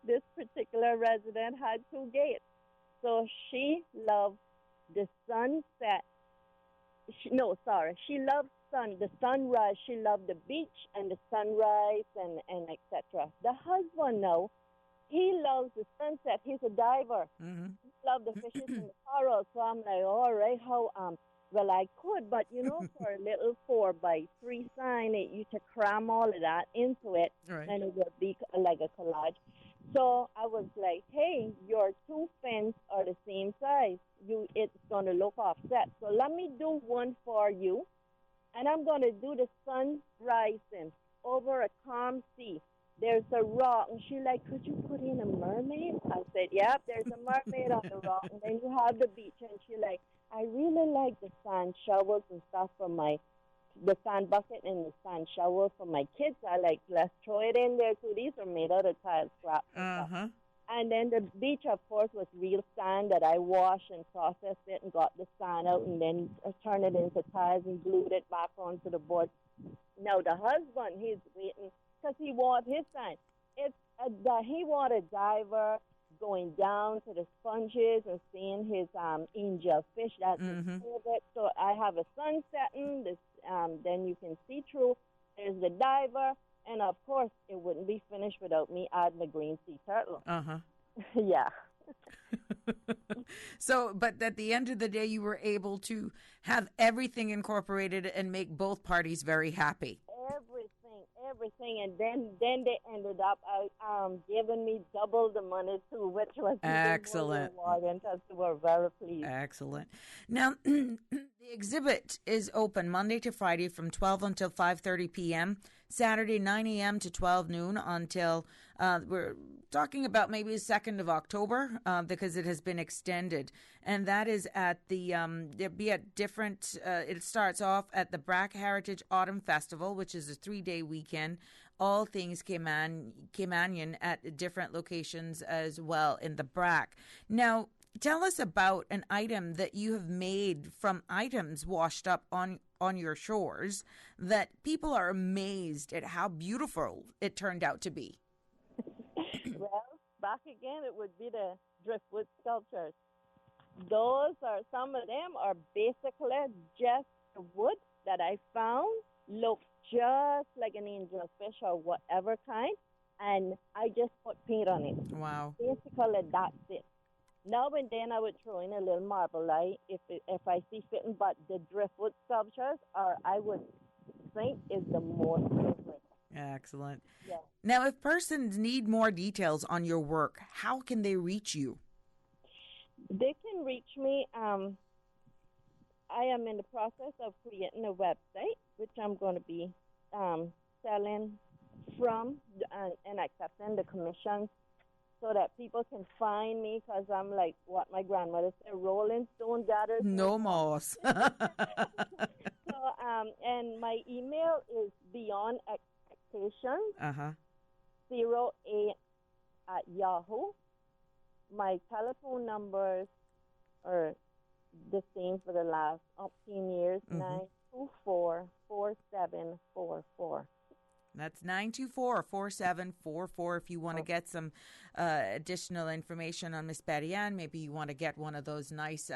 This particular resident had two gates. So she loved the sunset. She loved the sunrise. She loved the beach and the sunrise and etc. The husband now, he loves the sunset. He's a diver. Mm-hmm. He loves the fishes and the corals. So I'm like, all right, well, I could, but, for a little 4x3 sign, you to cram all of that into it, right. And it would be like a collage. So I was like, hey, your two fins are the same size. It's going to look offset. So let me do one for you, and I'm going to do the sun rising over a calm sea. There's a rock, and she like, could you put in a mermaid? I said, yep, there's a mermaid on the rock, and then you have the beach, and she like, I really like the sand showers and stuff for the sand bucket and the sand shower for my kids. I like, let's throw it in there too. These are made out of tile scraps and stuff. And then the beach, of course, was real sand that I washed and processed it and got the sand out and then turned it into tiles and glued it back onto the board. Now, the husband, he's waiting because he wants his sign. He wants a diver going down to the sponges and seeing his angel fish. That's his favorite. So I have a sun setting. Then you can see through. There's the diver. And, of course, it wouldn't be finished without me adding a green sea turtle. Yeah. So, but at the end of the day, you were able to have everything incorporated and make both parties very happy. Everything, and then they ended up giving me double the money too, which was excellent. And they were very pleased. Excellent. Now, the exhibit is open Monday to Friday from 12 until 5:30 p.m., Saturday 9 a.m. to 12 noon until we're talking about maybe the 2nd of October because it has been extended. And that is at there'll be at different, it starts off at the Brack Heritage Autumn Festival, which is a 3-day weekend. All things Caymanian at different locations as well in the Brack. Now, tell us about an item that you have made from items washed up on your shores that people are amazed at how beautiful it turned out to be. Well, back again, it would be the driftwood sculptures. Some of them are basically just the wood that I found, looks just like an angel fish or whatever kind, and I just put paint on it. Wow. Basically, that's it. Now and then I would throw in a little marble light if I see fitting, but the driftwood sculptures I would think is the most favorite. Excellent. Yeah. Now, if persons need more details on your work, how can they reach you? They can reach me. I am in the process of creating a website, which I'm going to be selling from and accepting the commissions so that people can find me, because I'm like what my grandmother said, Rolling Stone gathers no moss. So, and my email is Beyond Expectations 08 @Yahoo. My telephone numbers are the same for the last 18 years, 924-4744. That's 924-4744 if you want to get some additional information on Miss Betty Ann. Maybe you want to get one of those nice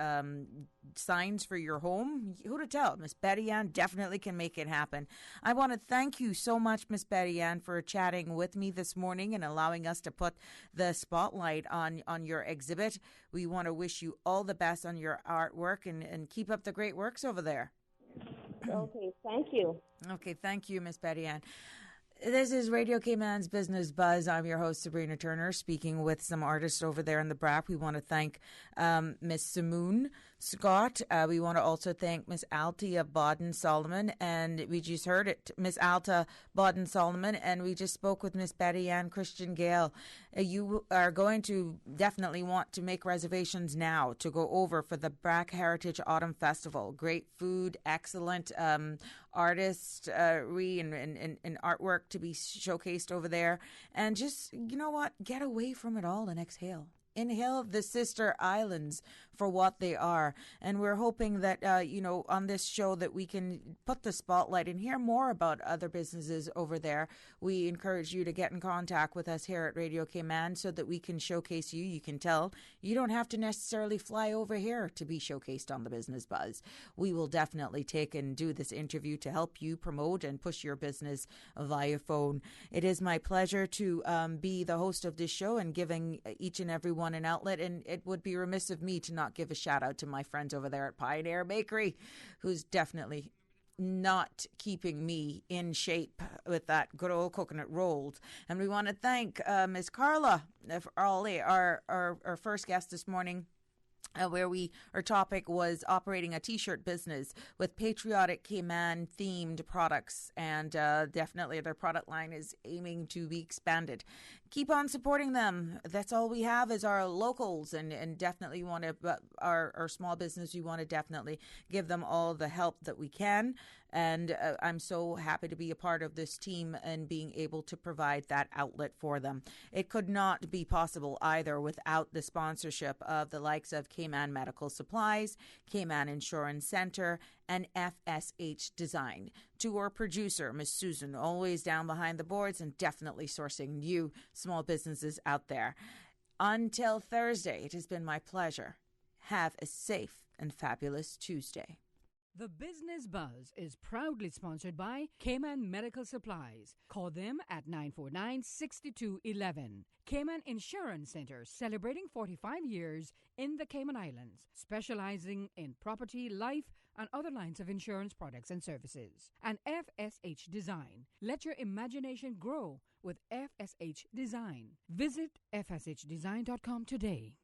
signs for your home. Who to tell? Miss Betty Ann definitely can make it happen. I want to thank you so much, Miss Betty Ann, for chatting with me this morning and allowing us to put the spotlight on your exhibit. We want to wish you all the best on your artwork and keep up the great works over there. Okay, thank you. Okay, thank you, Miss Betty Ann. This is Radio Cayman's Business Buzz. I'm your host, Sabrina Turner, speaking with some artists over there in the BRAP. We want to thank Miss Simoon Scott. We want to also thank Miss Alta Bodden-Solomon, and we just heard it, Miss Alta Bodden-Solomon, and we just spoke with Miss Betty Ann Christian Gale. You are going to definitely want to make reservations now to go over for the Brack Heritage Autumn Festival. Great food, excellent artistry and artwork to be showcased over there. And just, you know what, get away from it all and exhale. Inhale the sister islands for what they are. And we're hoping that, on this show that we can put the spotlight and hear more about other businesses over there. We encourage you to get in contact with us here at Radio Cayman so that we can showcase you. You can tell you don't have to necessarily fly over here to be showcased on the Business Buzz. We will definitely take and do this interview to help you promote and push your business via phone. It is my pleasure to be the host of this show and giving each and every one an outlet, and it would be remiss of me to not give a shout out to my friends over there at Pioneer Bakery, who's definitely not keeping me in shape with that good old coconut rolled. And we want to thank Ms. Carla AWLEH, our first guest this morning, where our topic was operating a t-shirt business with patriotic Cayman themed products, and definitely their product line is aiming to be expanded. Keep on supporting them. That's all we have is our locals, and definitely want to our small business. We want to definitely give them all the help that we can. And I'm so happy to be a part of this team and being able to provide that outlet for them. It could not be possible either without the sponsorship of the likes of Cayman Medical Supplies, Cayman Insurance Center, and FSH Design. To our producer, Miss Susan, always down behind the boards and definitely sourcing new small businesses out there. Until Thursday, it has been my pleasure. Have a safe and fabulous Tuesday. The Business Buzz is proudly sponsored by Cayman Medical Supplies. Call them at 949-6211. Cayman Insurance Center, celebrating 45 years in the Cayman Islands, specializing in property, life, and other lines of insurance products and services. And FSH Design. Let your imagination grow with FSH Design. Visit fshdesign.com today.